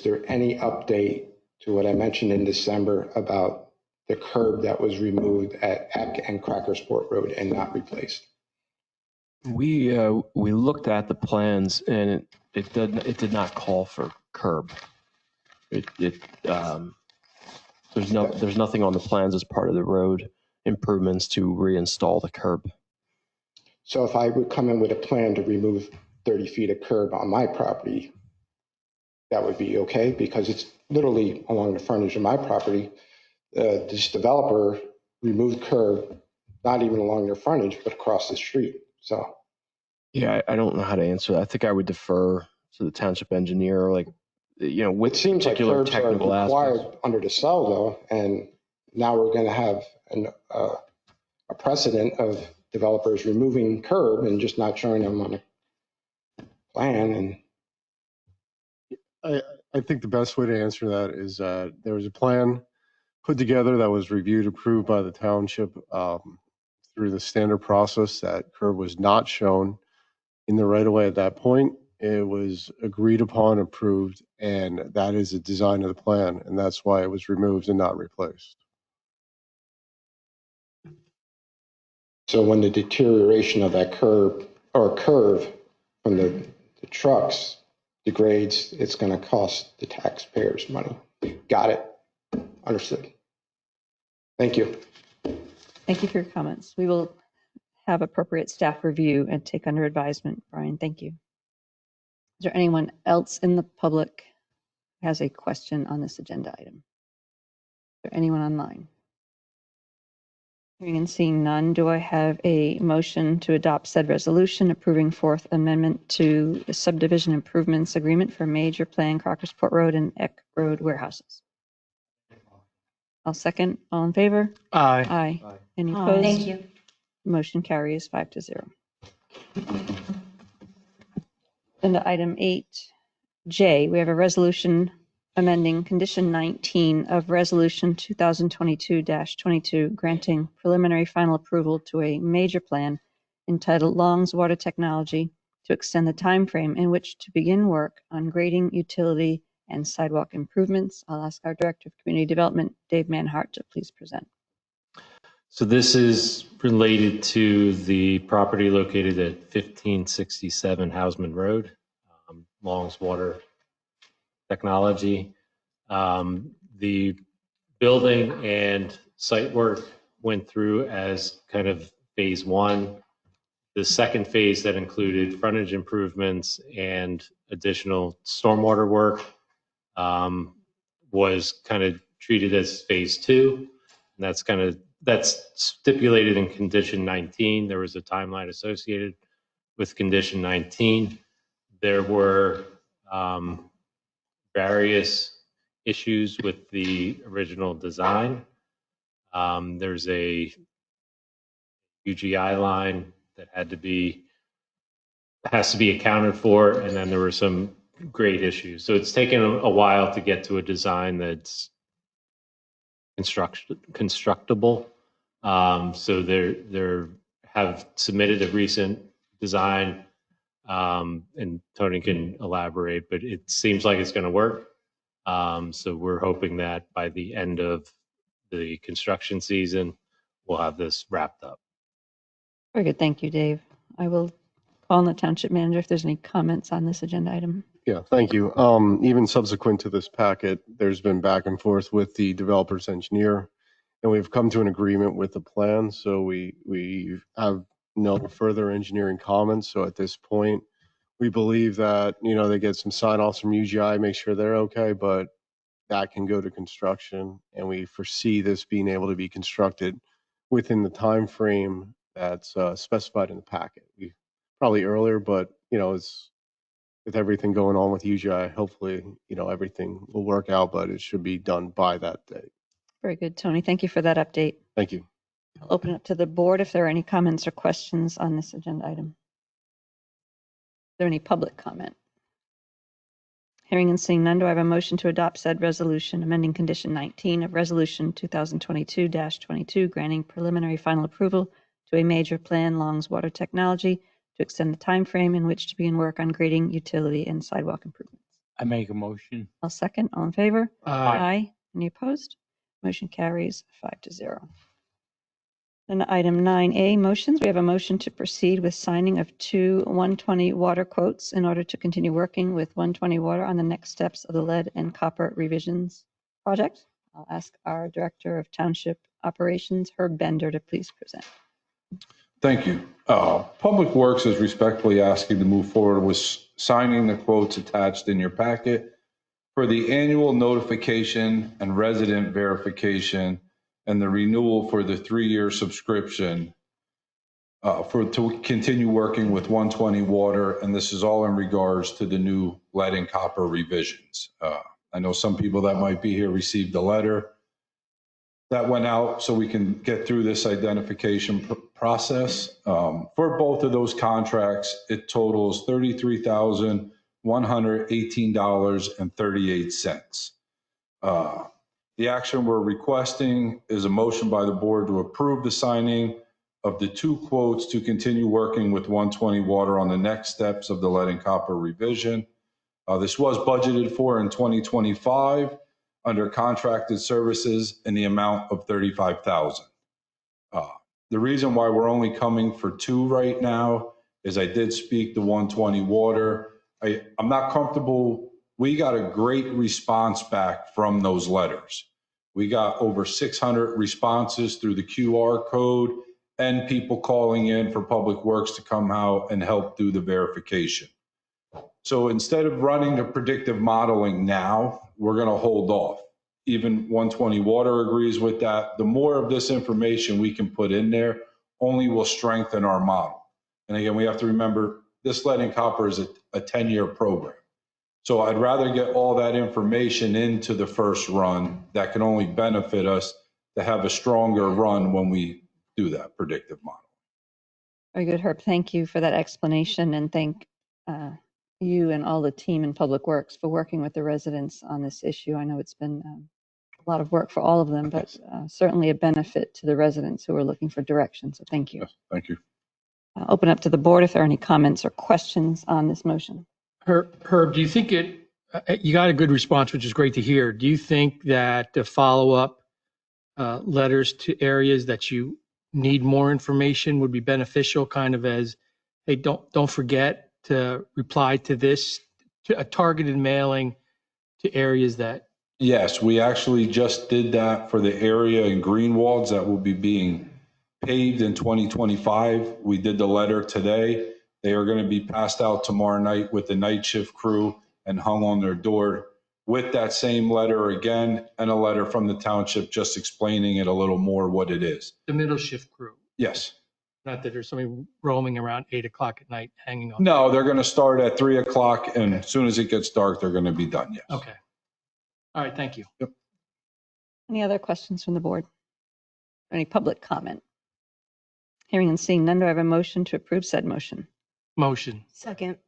there any update to what I mentioned in December about the curb that was removed at Eck and Crackersport Road and not replaced? We looked at the plans, and it did not call for curb. There's nothing on the plans as part of the road improvements to reinstall the curb. So if I would come in with a plan to remove 30 feet of curb on my property, that would be okay, because it's literally along the frontage of my property. This developer removed curb, not even along their frontage, but across the street. So, Yeah, I don't know how to answer that. I think I would defer to the township engineer, like, with it seems like particular curbs are technical required aspects. under the cell though, and now we're going to have a precedent of developers removing curb and just not showing them on a plan. And I think the best way to answer that is there was a plan put together that was reviewed, approved by the township through the standard process. That curb was not shown in the right of way at that point. It was agreed upon, approved, and that is the design of the plan, and that's why it was removed and not replaced. so when the deterioration of that curb or curve from the trucks degrades, it's going to cost the taxpayers money. Got it. Understood. Thank you. Thank you for your comments. We will have appropriate staff review and take under advisement. Brian, thank you. Is there anyone else in the public who has a question on this agenda item? Is there anyone online? Hearing and seeing none, do I have a motion to adopt said resolution approving Fourth Amendment to the subdivision improvements agreement for major plan Crockersport Road and Eck Road warehouses? I'll second. All in favor? Aye. Aye. Any Aye. opposed? Thank you. Motion carries 5-0. Agenda item 8J, we have a resolution amending condition 19 of resolution 2022-22, granting preliminary final approval to a major plan entitled Long's Water Technology to extend the time frame in which to begin work on grading, utility, and sidewalk improvements. I'll ask our Director of Community Development, Dave Manhart, to please present. So this is related to the property located at 1567 Houseman Road, Long's Water Technology. The building and site work went through as kind of phase one. The second phase that included frontage improvements and additional stormwater work was kind of treated as phase two. And that's stipulated in condition 19. There was a timeline associated with condition 19. There were various issues with the original design. There's a UGI line that has to be accounted for, and then there were some grade issues. So it's taken a while to get to a design that's constructible. So they have submitted a recent design, and Tony can elaborate, but it seems like it's going to work. So we're hoping that by the end of the construction season, we'll have this wrapped up. Very good. Thank you, Dave. I will call on the Township Manager if there's any comments on this agenda item. Yeah, thank you. Even subsequent to this packet, there's been back and forth with the developer's engineer, and we've come to an agreement with the plan. So we have no further engineering comments. So at this point, we believe that, they get some sign-offs from UGI, make sure they're okay, but that can go to construction, and we foresee this being able to be constructed within the time frame that's specified in the packet. We probably earlier, but it's with everything going on with UGI, hopefully everything will work out, but it should be done by that date. Very good, Tony. Thank you for that update. Thank you. I'll open it to the board if there are any comments or questions on this agenda item. Is there any public comment? Hearing and seeing none, do I have a motion to adopt said resolution amending condition 19 of resolution 2022-22, granting preliminary final approval to a major plan Long's Water Technology to extend the time frame in which to begin work on grading, utility, and sidewalk improvements? I make a motion. I'll second. All in favor? Aye. Any opposed? Motion carries 5-0. Then item 9A, motions. We have a motion to proceed with signing of 2 120 water quotes in order to continue working with 120 Water on the next steps of the lead and copper revisions project. I'll ask our Director of Township Operations, Herb Bender, to please present. Thank you. Public Works is respectfully asking to move forward with signing the quotes attached in your packet for the annual notification and resident verification and the renewal for the 3-year subscription to continue working with 120 Water. And this is all in regards to the new lead and copper revisions. I know some people that might be here received a letter that went out so we can get through this identification process. For both of those contracts, it totals $33,118.38. The action we're requesting is a motion by the board to approve the signing of the 2 quotes to continue working with 120 Water on the next steps of the lead and copper revision. This was budgeted for in 2025 under contracted services in the amount of $35,000. The reason why we're only coming for 2 right now is I did speak to 120 Water. I'm not comfortable. We got a great response back from those letters. We got over 600 responses through the QR code and people calling in for Public Works to come out and help do the verification. So instead of running the predictive modeling now, we're going to hold off. Even 120 Water agrees with that. The more of this information we can put in there only will strengthen our model. And again, we have to remember this lead and copper is a 10-year program. So I'd rather get all that information into the first run that can only benefit us to have a stronger run when we do that predictive model. Very good, Herb. Thank you for that explanation, and thank you and all the team in Public Works for working with the residents on this issue. I know it's been a lot of work for all of them, but certainly a benefit to the residents who are looking for direction. So thank you. Yes, thank you. I'll open up to the board if there are any comments or questions on this motion. Herb, do you think you got a good response, which is great to hear. Do you think that the follow-up letters to areas that you need more information would be beneficial, kind of as, hey, don't forget to reply to this, to a targeted mailing to areas that? Yes, we actually just did that for the area in Greenwalds that will be being paved in 2025. We did the letter today. They are going to be passed out tomorrow night with the night shift crew and hung on their door with that same letter again, and a letter from the township just explaining it a little more what it is. The middle shift crew? Yes. Not that there's somebody roaming around 8 o'clock at night hanging on. No, they're going to start at 3 o'clock, and as soon as it gets dark, they're going to be done, yes. Okay. All right, thank you. Yep. Any other questions from the board? Any public comment? Hearing and seeing none, do I have a motion to approve said motion? Motion. Second.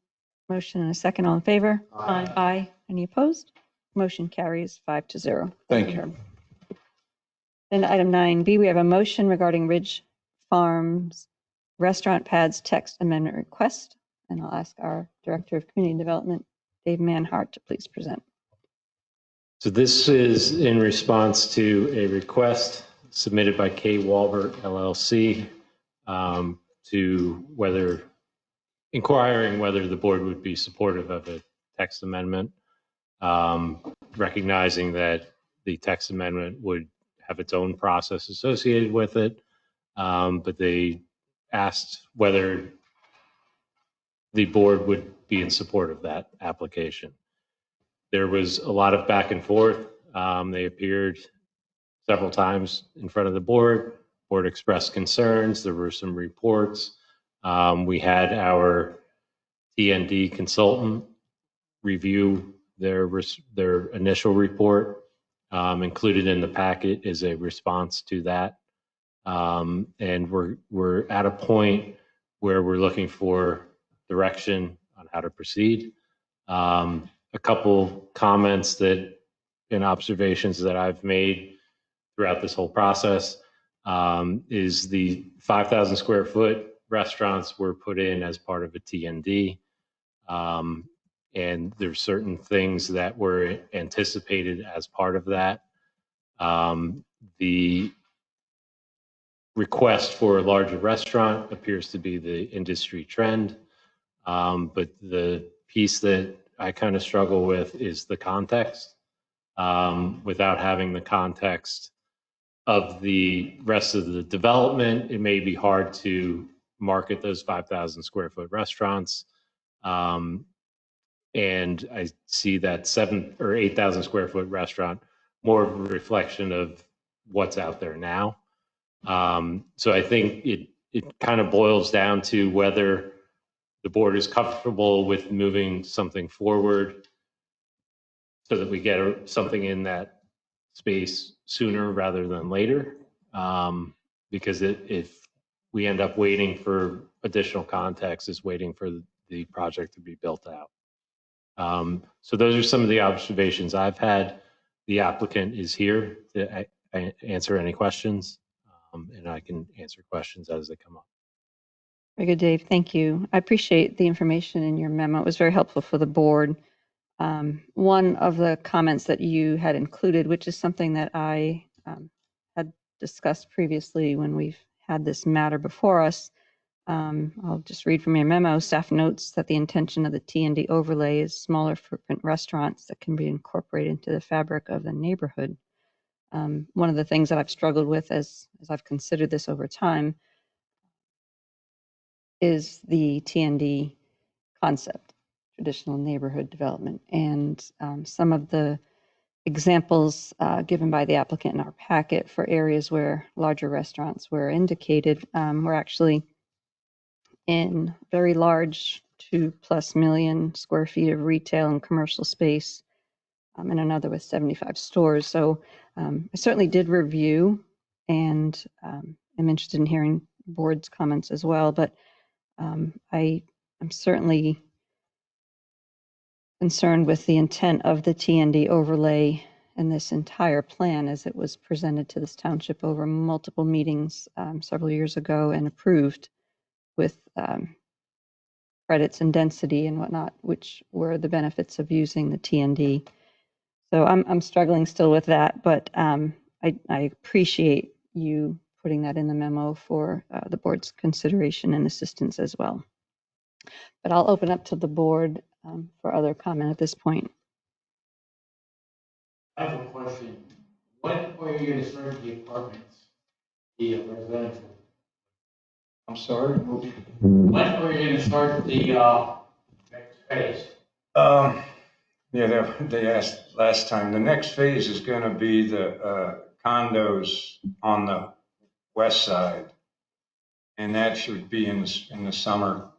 Motion and a second. All in favor? Aye. Aye. Any opposed? Motion carries 5-0. Thank you. Herb. Then item 9B, we have a motion regarding Ridge Farms Restaurant Pads text amendment request. And I'll ask our Director of Community Development, Dave Manhart, to please present. So this is in response to a request submitted by K. Walbert LLC to inquiring whether the board would be supportive of a text amendment, recognizing that the text amendment would have its own process associated with it. But they asked whether the board would be in support of that application. There was a lot of back and forth. They appeared several times in front of the board. Board expressed concerns. There were some reports. We had our TND consultant review their initial report. Included in the packet is a response to that. And we're at a point where we're looking for direction on how to proceed. A couple comments and observations that I've made throughout this whole process is the 5,000 square foot restaurants were put in as part of a TND. And there's certain things that were anticipated as part of that. The request for a larger restaurant appears to be the industry trend. But the piece that I kind of struggle with is the context. Without having the context of the rest of the development, it may be hard to market those 5,000 square foot restaurants. And I see that 7 or 8,000 square foot restaurant more of a reflection of what's out there now. So I think it kind of boils down to whether the board is comfortable with moving something forward so that we get something in that space sooner rather than later. Because if we end up waiting for additional context, is waiting for the project to be built out. So those are some of the observations I've had. The applicant is here to answer any questions, and I can answer questions as they come up. Very good, Dave. Thank you. I appreciate the information in your memo. It was very helpful for the board. One of the comments that you had included, which is something that I had discussed previously when we've had this matter before us. I'll just read from your memo. Staff notes that the intention of the T&D overlay is smaller footprint restaurants that can be incorporated into the fabric of the neighborhood. One of the things that I've struggled with as I've considered this over time is the T&D concept, traditional neighborhood development. And some of the examples given by the applicant in our packet for areas where larger restaurants were indicated were actually in very large 2+ million square feet of retail and commercial space, and another with 75 stores. So I certainly did review and am interested in hearing board's comments as well, but I'm certainly concerned with the intent of the T&D overlay and this entire plan as it was presented to this township over multiple meetings several years ago and approved with credits and density and whatnot, which were the benefits of using the T&D. So I'm struggling still with that, but I appreciate you putting that in the memo for the board's consideration and assistance as well. But I'll open up to the board for other comment at this point. I have a question. When are you going to start the apartments, the residential? I'm sorry? When are you going to start the next phase? Yeah, they asked last time. The next phase is going to be the condos on the west side, and that should be in the summer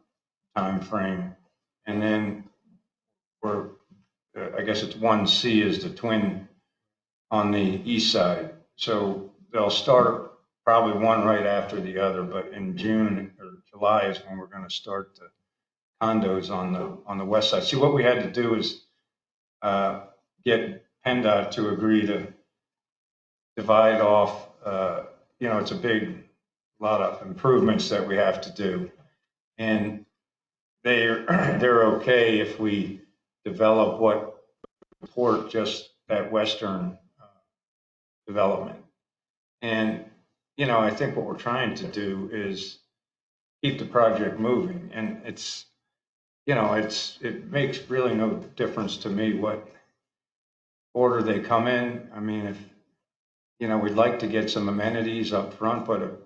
time frame. And then we're, I guess it's 1C is the twin on the east side. So they'll start probably one right after the other, but in June or July is when we're going to start the condos on the west side. See, what we had to do is get PennDOT to agree to divide off, it's a lot of improvements that we have to do. And they're okay if we develop what support just that western development. And, I think what we're trying to do is keep the project moving. And it makes really no difference to me what order they come in. I mean, if, we'd like to get some amenities up front, but,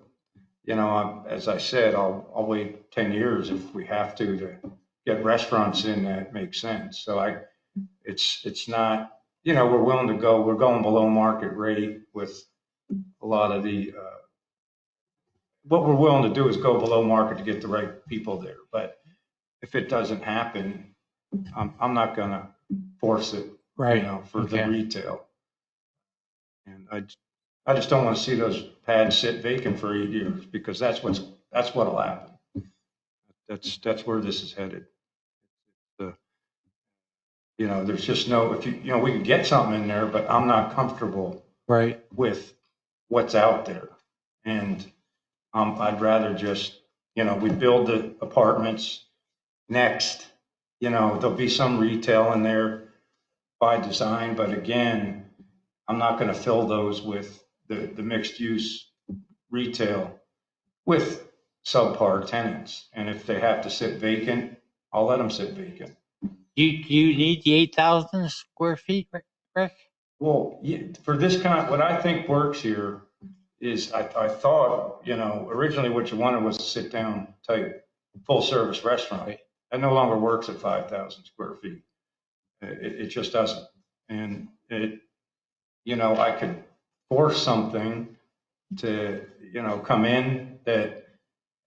as I said, I'll wait 10 years if we have to get restaurants in that make sense. So it's not, we're willing to go, we're going below market rate with a lot of the, what we're willing to do is go below market to get the right people there. But if it doesn't happen, I'm not going to force it, for the retail. And I just don't want to see those pads sit vacant for 8 years because that's what'll happen. That's where this is headed. There's just no, we can get something in there, but I'm not comfortable with what's out there. And I'd rather just, we build the apartments next, there'll be some retail in there by design, but again, I'm not going to fill those with the mixed use retail with subpar tenants. And if they have to sit vacant, I'll let them sit vacant. Do you need the 8,000 square feet, Rick? Well, for this kind, what I think works here is I thought, originally what you wanted was a sit-down type, full-service restaurant. That no longer works at 5,000 square feet. It just doesn't. And I could force something to, come in that,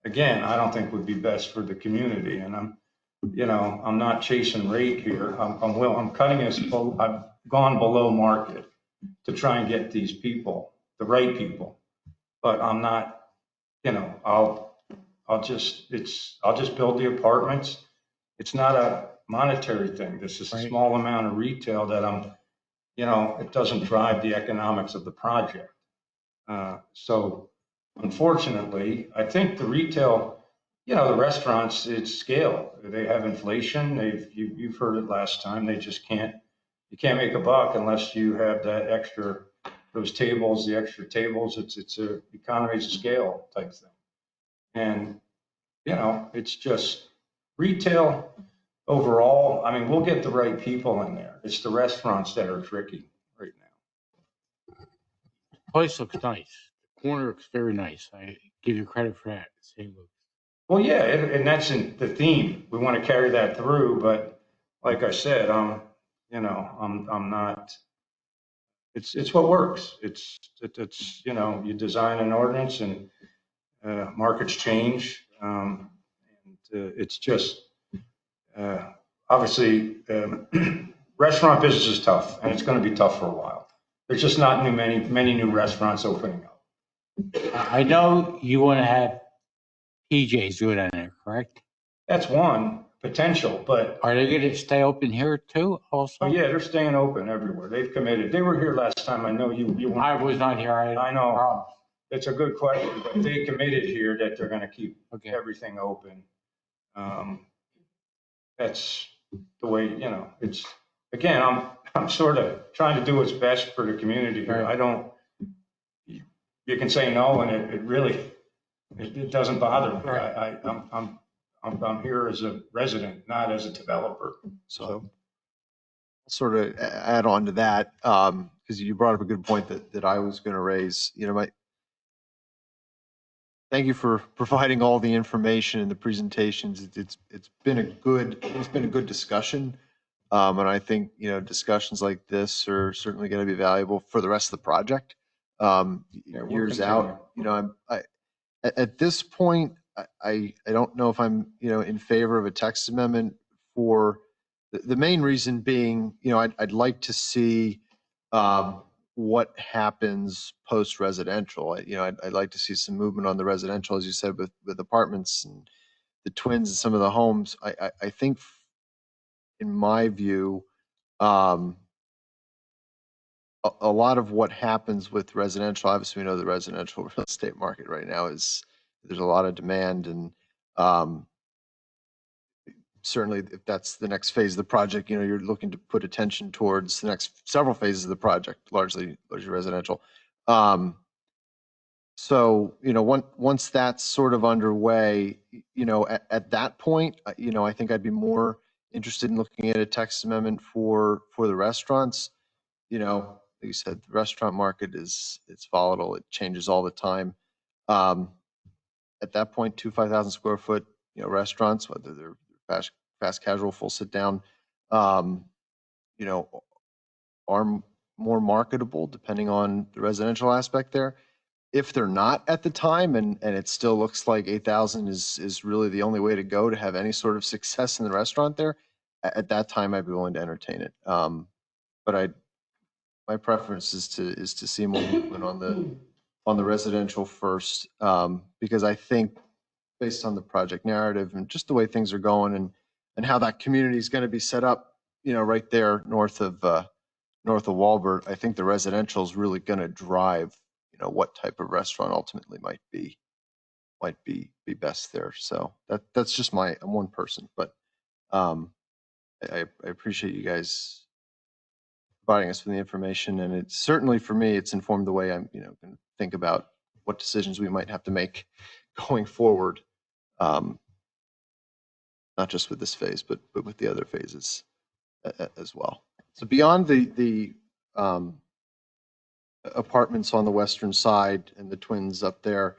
again, I don't think would be best for the community. And I'm not chasing rate here. I'm cutting this, I've gone below market to try and get these people, the right people. But I'm not, I'll just build the apartments. It's not a monetary thing. This is a small amount of retail that it doesn't drive the economics of the project. So unfortunately, I think the retail, the restaurants, it's scale. They have inflation. You've heard it last time. They just you can't make a buck unless you have that extra, those tables, the extra tables. It's a economies of scale type thing. And, it's just retail overall. I mean, we'll get the right people in there. It's the restaurants that are tricky right now. Place looks nice. The corner looks very nice. I give you credit for that. St. Luke's. Well, yeah, and that's in the theme. We want to carry that through, but like I said, I'm not. It's what works. It's you design an ordinance and markets change, and it's just obviously restaurant business is tough, and it's going to be tough for a while. There's just not many new restaurants opening up. I know you want to have PJs do it on there, correct? That's one potential, but are they going to stay open here too also? Oh, yeah, they're staying open everywhere. They've committed. They were here last time. I know you weren't. I was not here. I know. It's a good question, but they committed here that they're going to keep everything open. That's the way, it's, again, I'm sort of trying to do what's best for the community here. I don't, you can say no, and it really, it doesn't bother me. I'm here as a resident, not as a developer. So I'll sort of add on to that, because you brought up a good point that I was going to raise. Thank you for providing all the information and the presentations. It's been a good discussion, and I think discussions like this are certainly going to be valuable for the rest of the project. Years out, at this point, I don't know if I'm in favor of a text amendment for the main reason being I'd like to see what happens post residential. I'd like to see some movement on the residential, as you said, with apartments and the twins and some of the homes. I think, in my view, a lot of what happens with residential, obviously we know the residential real estate market right now there's a lot of demand, and certainly if that's the next phase of the project, you're looking to put attention towards the next several phases of the project, largely residential. So, once that's sort of underway, at that point, I think I'd be more interested in looking at a text amendment for the restaurants. Like you said, the restaurant market it's volatile. It changes all the time. At that point, 5,000 square foot, restaurants, whether they're fast casual, full sit down, are more marketable depending on the residential aspect there. If they're not at the time, and it still looks like 8,000 is really the only way to go to have any sort of success in the restaurant there, at that time I'd be willing to entertain it. But my preference is to see more movement on the residential first, because I think based on the project narrative and just the way things are going and how that community is going to be set up, right there north of Walbert, I think the residential is really going to drive, what type of restaurant ultimately might be best there. So that's just I'm one person, but I appreciate you guys providing us with the information, and it's certainly, for me, it's informed the way I'm going to think about what decisions we might have to make going forward, not just with this phase, but with the other phases as well. So beyond the apartments on the western side and the twins up there.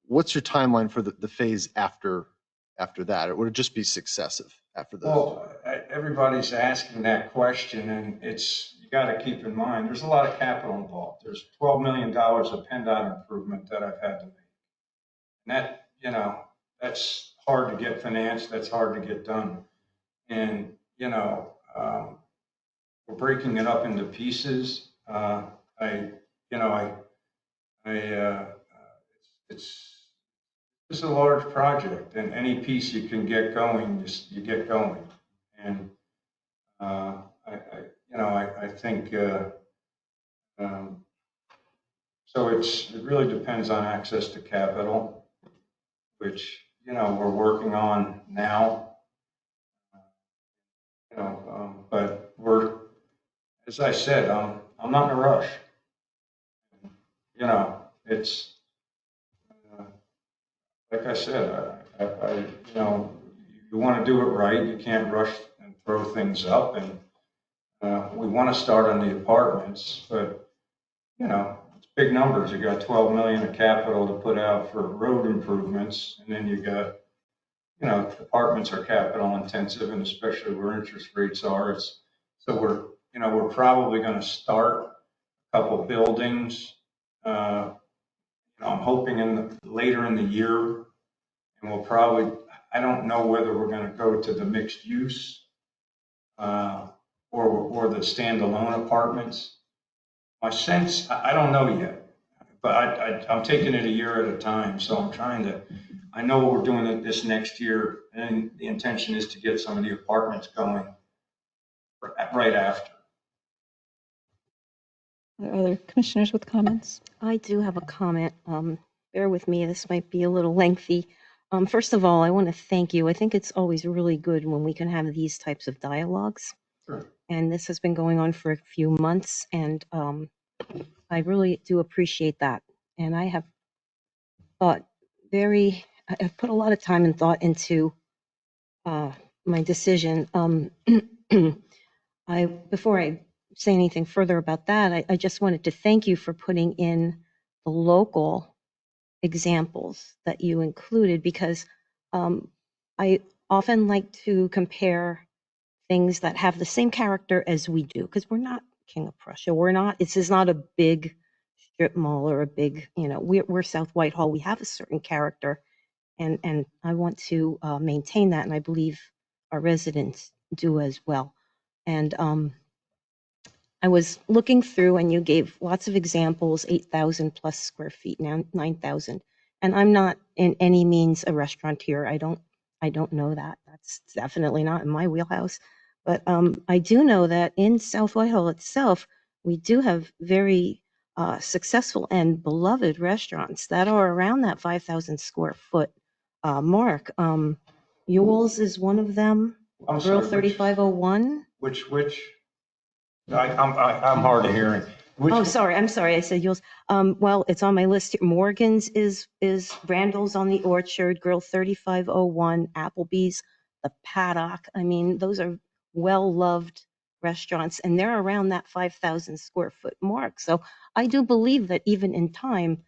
What's your timeline for the phase after that? Or would it just be successive after those? Well, everybody's asking that question, and you got to keep in mind, there's a lot of capital involved. There's $12 million of PennDOT improvement that I've had to make. And that, that's hard to get financed. That's hard to get done. And, we're breaking it up into pieces. It's a large project, and any piece you can get going, you get going. And I think so. It really depends on access to capital, which we're working on now. But as I said, I'm not in a rush. It's like I said, you want to do it right. You can't rush and throw things up. And we want to start on the apartments, but it's big numbers. You got 12 million of capital to put out for road improvements, and then you got apartments are capital intensive, and especially where interest rates are. So we're probably going to start a couple buildings. I'm hoping later in the year, and we'll probably, I don't know whether we're going to go to the mixed use or the standalone apartments. My sense, I don't know yet, but I'm taking it a year at a time. So I'm trying to, I know we're doing this next year, and the intention is to get some of the apartments going right after. Are there other commissioners with comments? I do have a comment. Bear with me, this might be a little lengthy. First of all, I want to thank you. I think it's always really good when we can have these types of dialogues. Sure. And this has been going on for a few months, and I really do appreciate that. And I have thought I've put a lot of time and thought into my decision. Before I say anything further about that, I just wanted to thank you for putting in the local examples that you included, because I often like to compare things that have the same character as we do, because we're not King of Prussia. This is not a big strip mall or a big, we're South Whitehall. We have a certain character, and I want to maintain that, and I believe our residents do as well. And I was looking through, and you gave lots of examples, 8,000 plus square feet, now 9,000. And I'm not in any means a restaurateur. I don't know that. That's definitely not in my wheelhouse. But I do know that in South Whitehall itself, we do have very successful and beloved restaurants that are around that 5,000 square foot mark. Ewell's is one of them. I'm Grill sorry, 3501. Which? I'm hard of hearing. I'm sorry. I said yours. Well, it's on my list here. Morgan's is Randall's on the Orchard, Grill 3501, Applebee's, the Paddock. I mean, those are well-loved restaurants, and they're around that 5,000 square foot mark. So I do believe that even in time,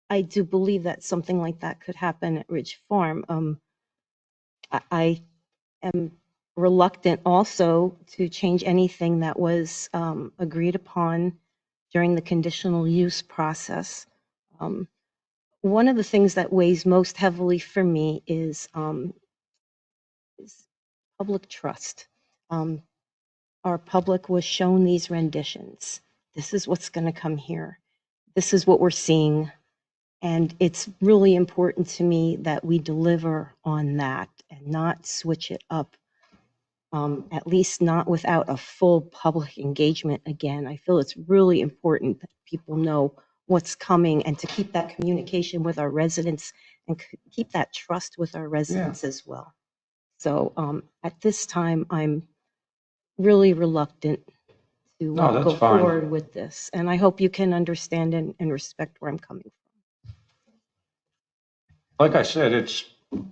I do believe that something like that could happen at Ridge Farm. I am reluctant also to change anything that was agreed upon during the conditional use process. One of the things that weighs most heavily for me is public trust. Our public was shown these renditions. This is what's going to come here. This is what we're seeing. And it's really important to me that we deliver on that and not switch it up. At least not without a full public engagement again. I feel it's really important that people know what's coming and to keep that communication with our residents and keep that trust with our residents as well. So at this time, I'm really reluctant to go forward with this. And I hope you can understand and respect where I'm coming from. Like I said, it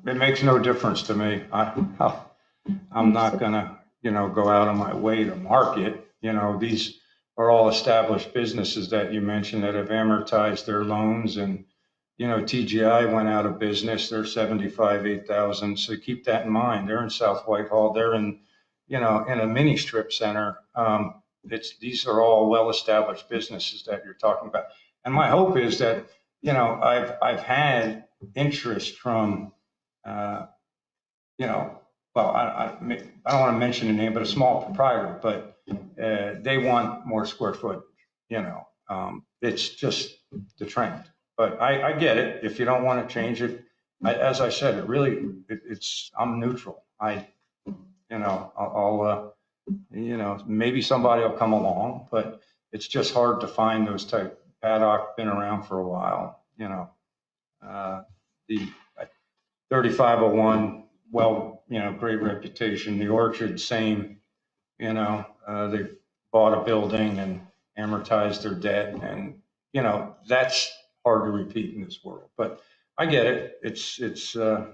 makes no difference to me. I'm not gonna, go out of my way to market. These are all established businesses that you mentioned that have amortized their loans. And, you know, TGI went out of business. They're 75, 8,000. So keep that in mind. They're in South Whitehall. They're in, you know, in a mini strip center. These are all well-established businesses that you're talking about. And my hope is that, you know, I've had interest from, you know, well, I don't want to mention the name, but a small proprietor, but they want more square footage, you know. It's just the trend. But I get it. If you don't want to change it, as I said, I'm neutral. You know, I'll you know, maybe somebody will come along, but it's just hard to find those type. Paddock been around for a while, you know. The 3501, well, you know, great reputation. The Orchard, same, you know, they bought a building and amortized their debt, and, you know, that's hard to repeat in this world. But I get it. It's you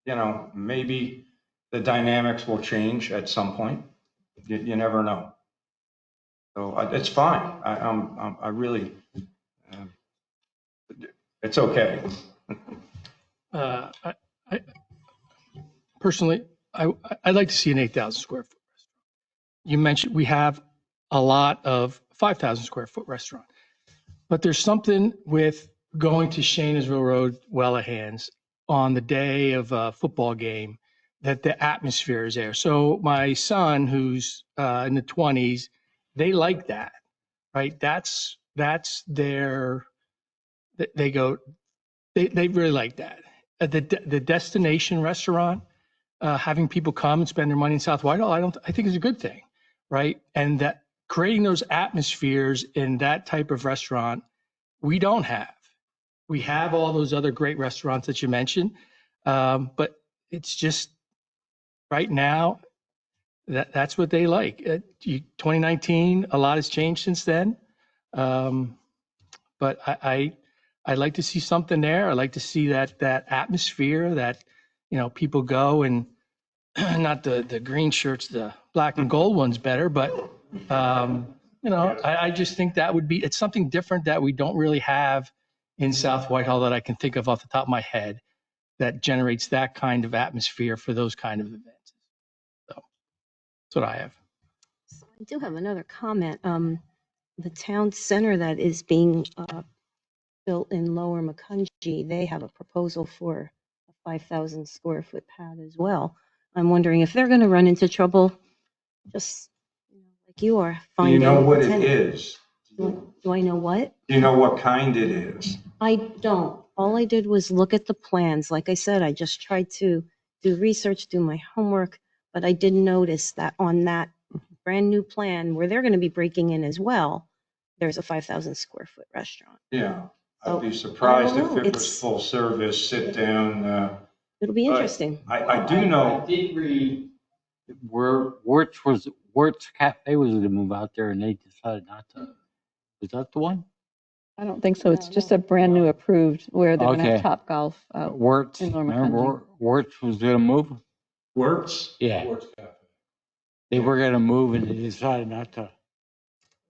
know, maybe the dynamics will change at some point. You never know. So it's fine. I really, it's okay. I personally, I'd like to see an 8,000 square foot restaurant. You mentioned we have a lot of 5,000 square foot restaurant, but there's something with going to Shanersville Road, Wellahan's on the day of a football game that the atmosphere is there. So my son, who's in the 20s, they like that, right? That's their, they really like that. The destination restaurant, having people come and spend their money in South Whitehall, I think is a good thing, right? And that creating those atmospheres in that type of restaurant, we don't have. We have all those other great restaurants that you mentioned, but it's just right now that's what they like. 2019, a lot has changed since then, but I'd like to see something there. I like to see that atmosphere that, you know, people go and not the green shirts, the black and gold one's better, but you know, I just think that would be, it's something different that we don't really have in South Whitehall that I can think of off the top of my head that generates that kind of atmosphere for those kind of events. So that's what I have. So I do have another comment. The town center that is being built in Lower Macungie, they have a proposal for a 5,000 square foot pad as well. I'm wondering if they're going to run into trouble, just like you are. Do you know what it tenant. is? Do I know what? Do you know what kind it is? I don't. All I did was look at the plans. Like I said, I just tried to do research, do my homework, but I did notice that on that brand new plan where they're going to be breaking in as well, there's a 5,000 square foot restaurant. Yeah, I'd be surprised if it was full service, sit down. It'll be interesting. I do know. I did read. Wirtz Cafe was going to move out there and they decided not to. Is that the one? I don't think so. It's just a brand new approved where they're going to have Top Golf. Wirtz, in Lower remember Macungie. Wirtz was going to move? Wirtz? Yeah. Wirtz Cafe. They were going to move and they decided not to.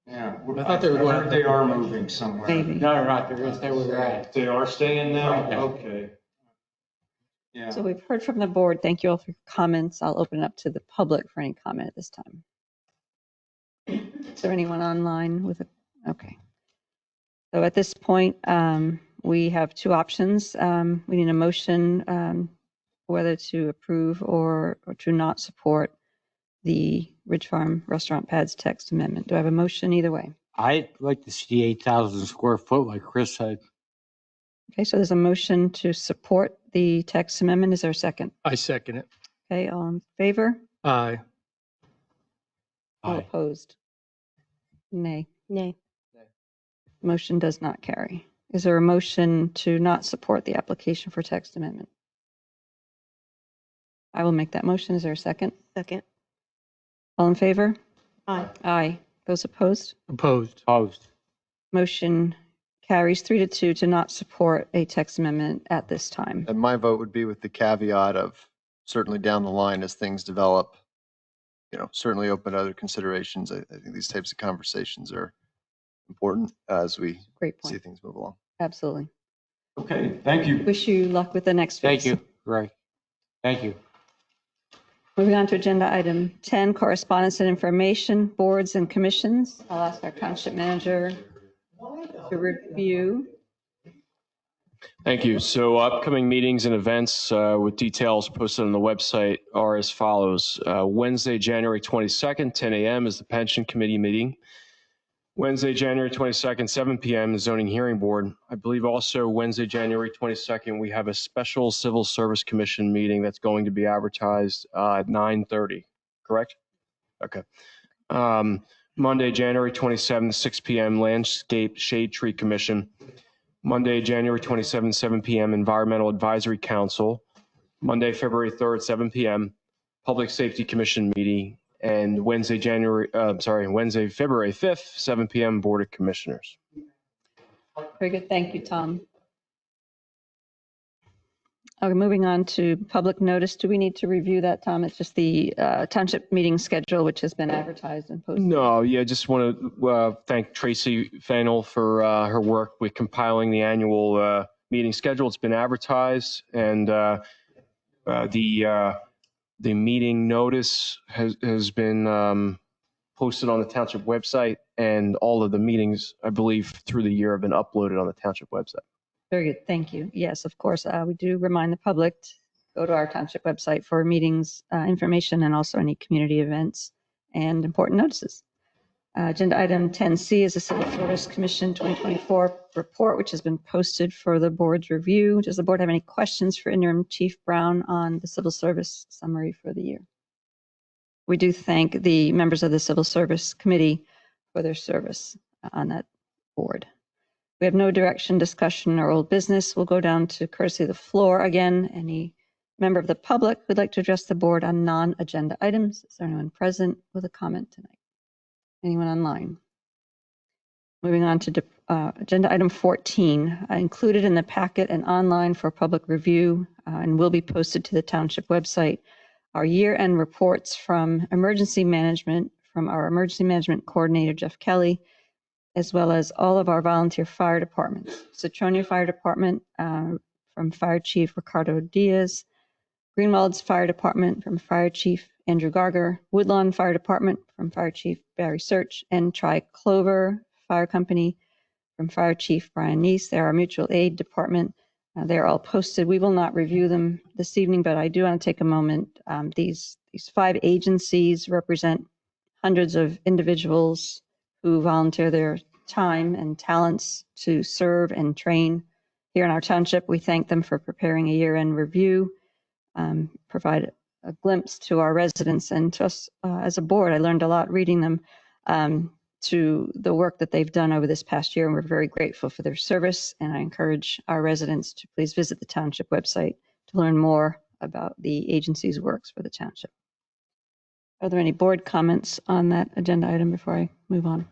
Yeah. I thought they were going. They are moving somewhere. Maybe. No, they're not. They're going to stay where they're at. They are staying now? Yeah. Okay. Yeah. So we've heard from the board. Thank you all for your comments. I'll open it up to the public for any comment at this time. Is there anyone online with a, okay. So at this point, we have two options. We need a motion whether to approve or to not support the Ridge Farm Restaurant Pads text amendment. Do I have a motion either way? I'd like to see 8,000 square foot, like Chris said. Okay, so there's a motion to support the text amendment. Is there a second? I second it. Okay, all in favor? Aye. All Aye. opposed? Nay. Nay. Motion does not carry. Is there a motion to not support the application for text amendment? I will make that motion. Is there a second? Second. All in favor? Aye. Aye. Those opposed? Opposed. Opposed. Motion carries 3-2 to not support a text amendment at this time. And my vote would be with the caveat of certainly down the line as things develop, certainly open to other considerations. I think these types of conversations are important as we Great see point. things move along. Absolutely. Okay, thank you. Wish you luck with the next phase. Thank you. Right. Thank you. Moving on to agenda item 10, correspondence and information, boards and commissions. I'll ask our township manager to review. Thank you. So upcoming meetings and events with details posted on the website are as follows. Wednesday, January 22nd, 10 a.m. is the Pension Committee meeting. Wednesday, January 22nd, 7 p.m. is Zoning Hearing Board. I believe also Wednesday, January 22nd, we have a special Civil Service Commission meeting that's going to be advertised at 9:30, correct? Okay. Monday, January 27th, 6 p.m. Landscape Shade Tree Commission. Monday, January 27th, 7 p.m. Environmental Advisory Council. Monday, February 3rd, 7 p.m. Public Safety Commission meeting. And Wednesday, February 5th, 7 p.m. Board of Commissioners. Very good. Thank you, Tom. Okay, moving on to public notice. Do we need to review that, Tom? It's just the township meeting schedule, which has been advertised and posted. No, yeah, just want to thank Tracy Fennell for her work with compiling the annual meeting schedule. It's been advertised, and the meeting notice has been posted on the township website, and all of the meetings, I believe, through the year have been uploaded on the township website. Very good. Thank you. Yes, of course. We do remind the public to go to our township website for meetings information and also any community events and important notices. Agenda item 10C is the Civil Service Commission 2024 report, which has been posted for the board's review. Does the board have any questions for Interim Chief Brown on the civil service summary for the year? We do thank the members of the Civil Service Committee for their service on that board. We have no direction, discussion, or old business. We'll go down to courtesy of the floor. Again, any member of the public who'd like to address the board on non-agenda items? Is there anyone present with a comment tonight? Anyone online? Moving on to agenda item 14, included in the packet and online for public review and will be posted to the township website, our year-end reports from emergency management, from our emergency management coordinator, Jeff Kelly, as well as all of our volunteer fire departments. Citronia Fire Department from Fire Chief Ricardo Diaz, Greenwald's Fire Department from Fire Chief Andrew Garger, Woodlawn Fire Department from Fire Chief Barry Search, and Tri-Clover Fire Company from Fire Chief Brian Neese. They're our mutual aid department. They're all posted. We will not review them this evening, but I do want to take a moment. These 5 agencies represent hundreds of individuals who volunteer their time and talents to serve and train here in our township. We thank them for preparing a year-end review, provide a glimpse to our residents and to us as a board. I learned a lot reading them, to the work that they've done over this past year, and we're very grateful for their service. And I encourage our residents to please visit the township website to learn more about the agency's works for the township. Are there any board comments on that agenda item before I move on?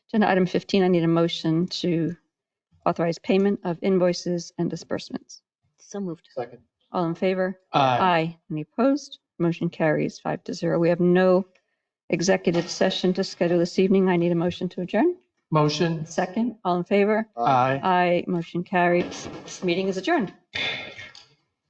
Agenda item 15, I need a motion to authorize payment of invoices and disbursements. So moved. Second. All in favor? Aye. Any opposed? Motion carries 5-0. We have no executive session to schedule this evening. I need a motion to adjourn. Motion. Second. All in favor? Aye. Aye. Motion carries. This meeting is adjourned.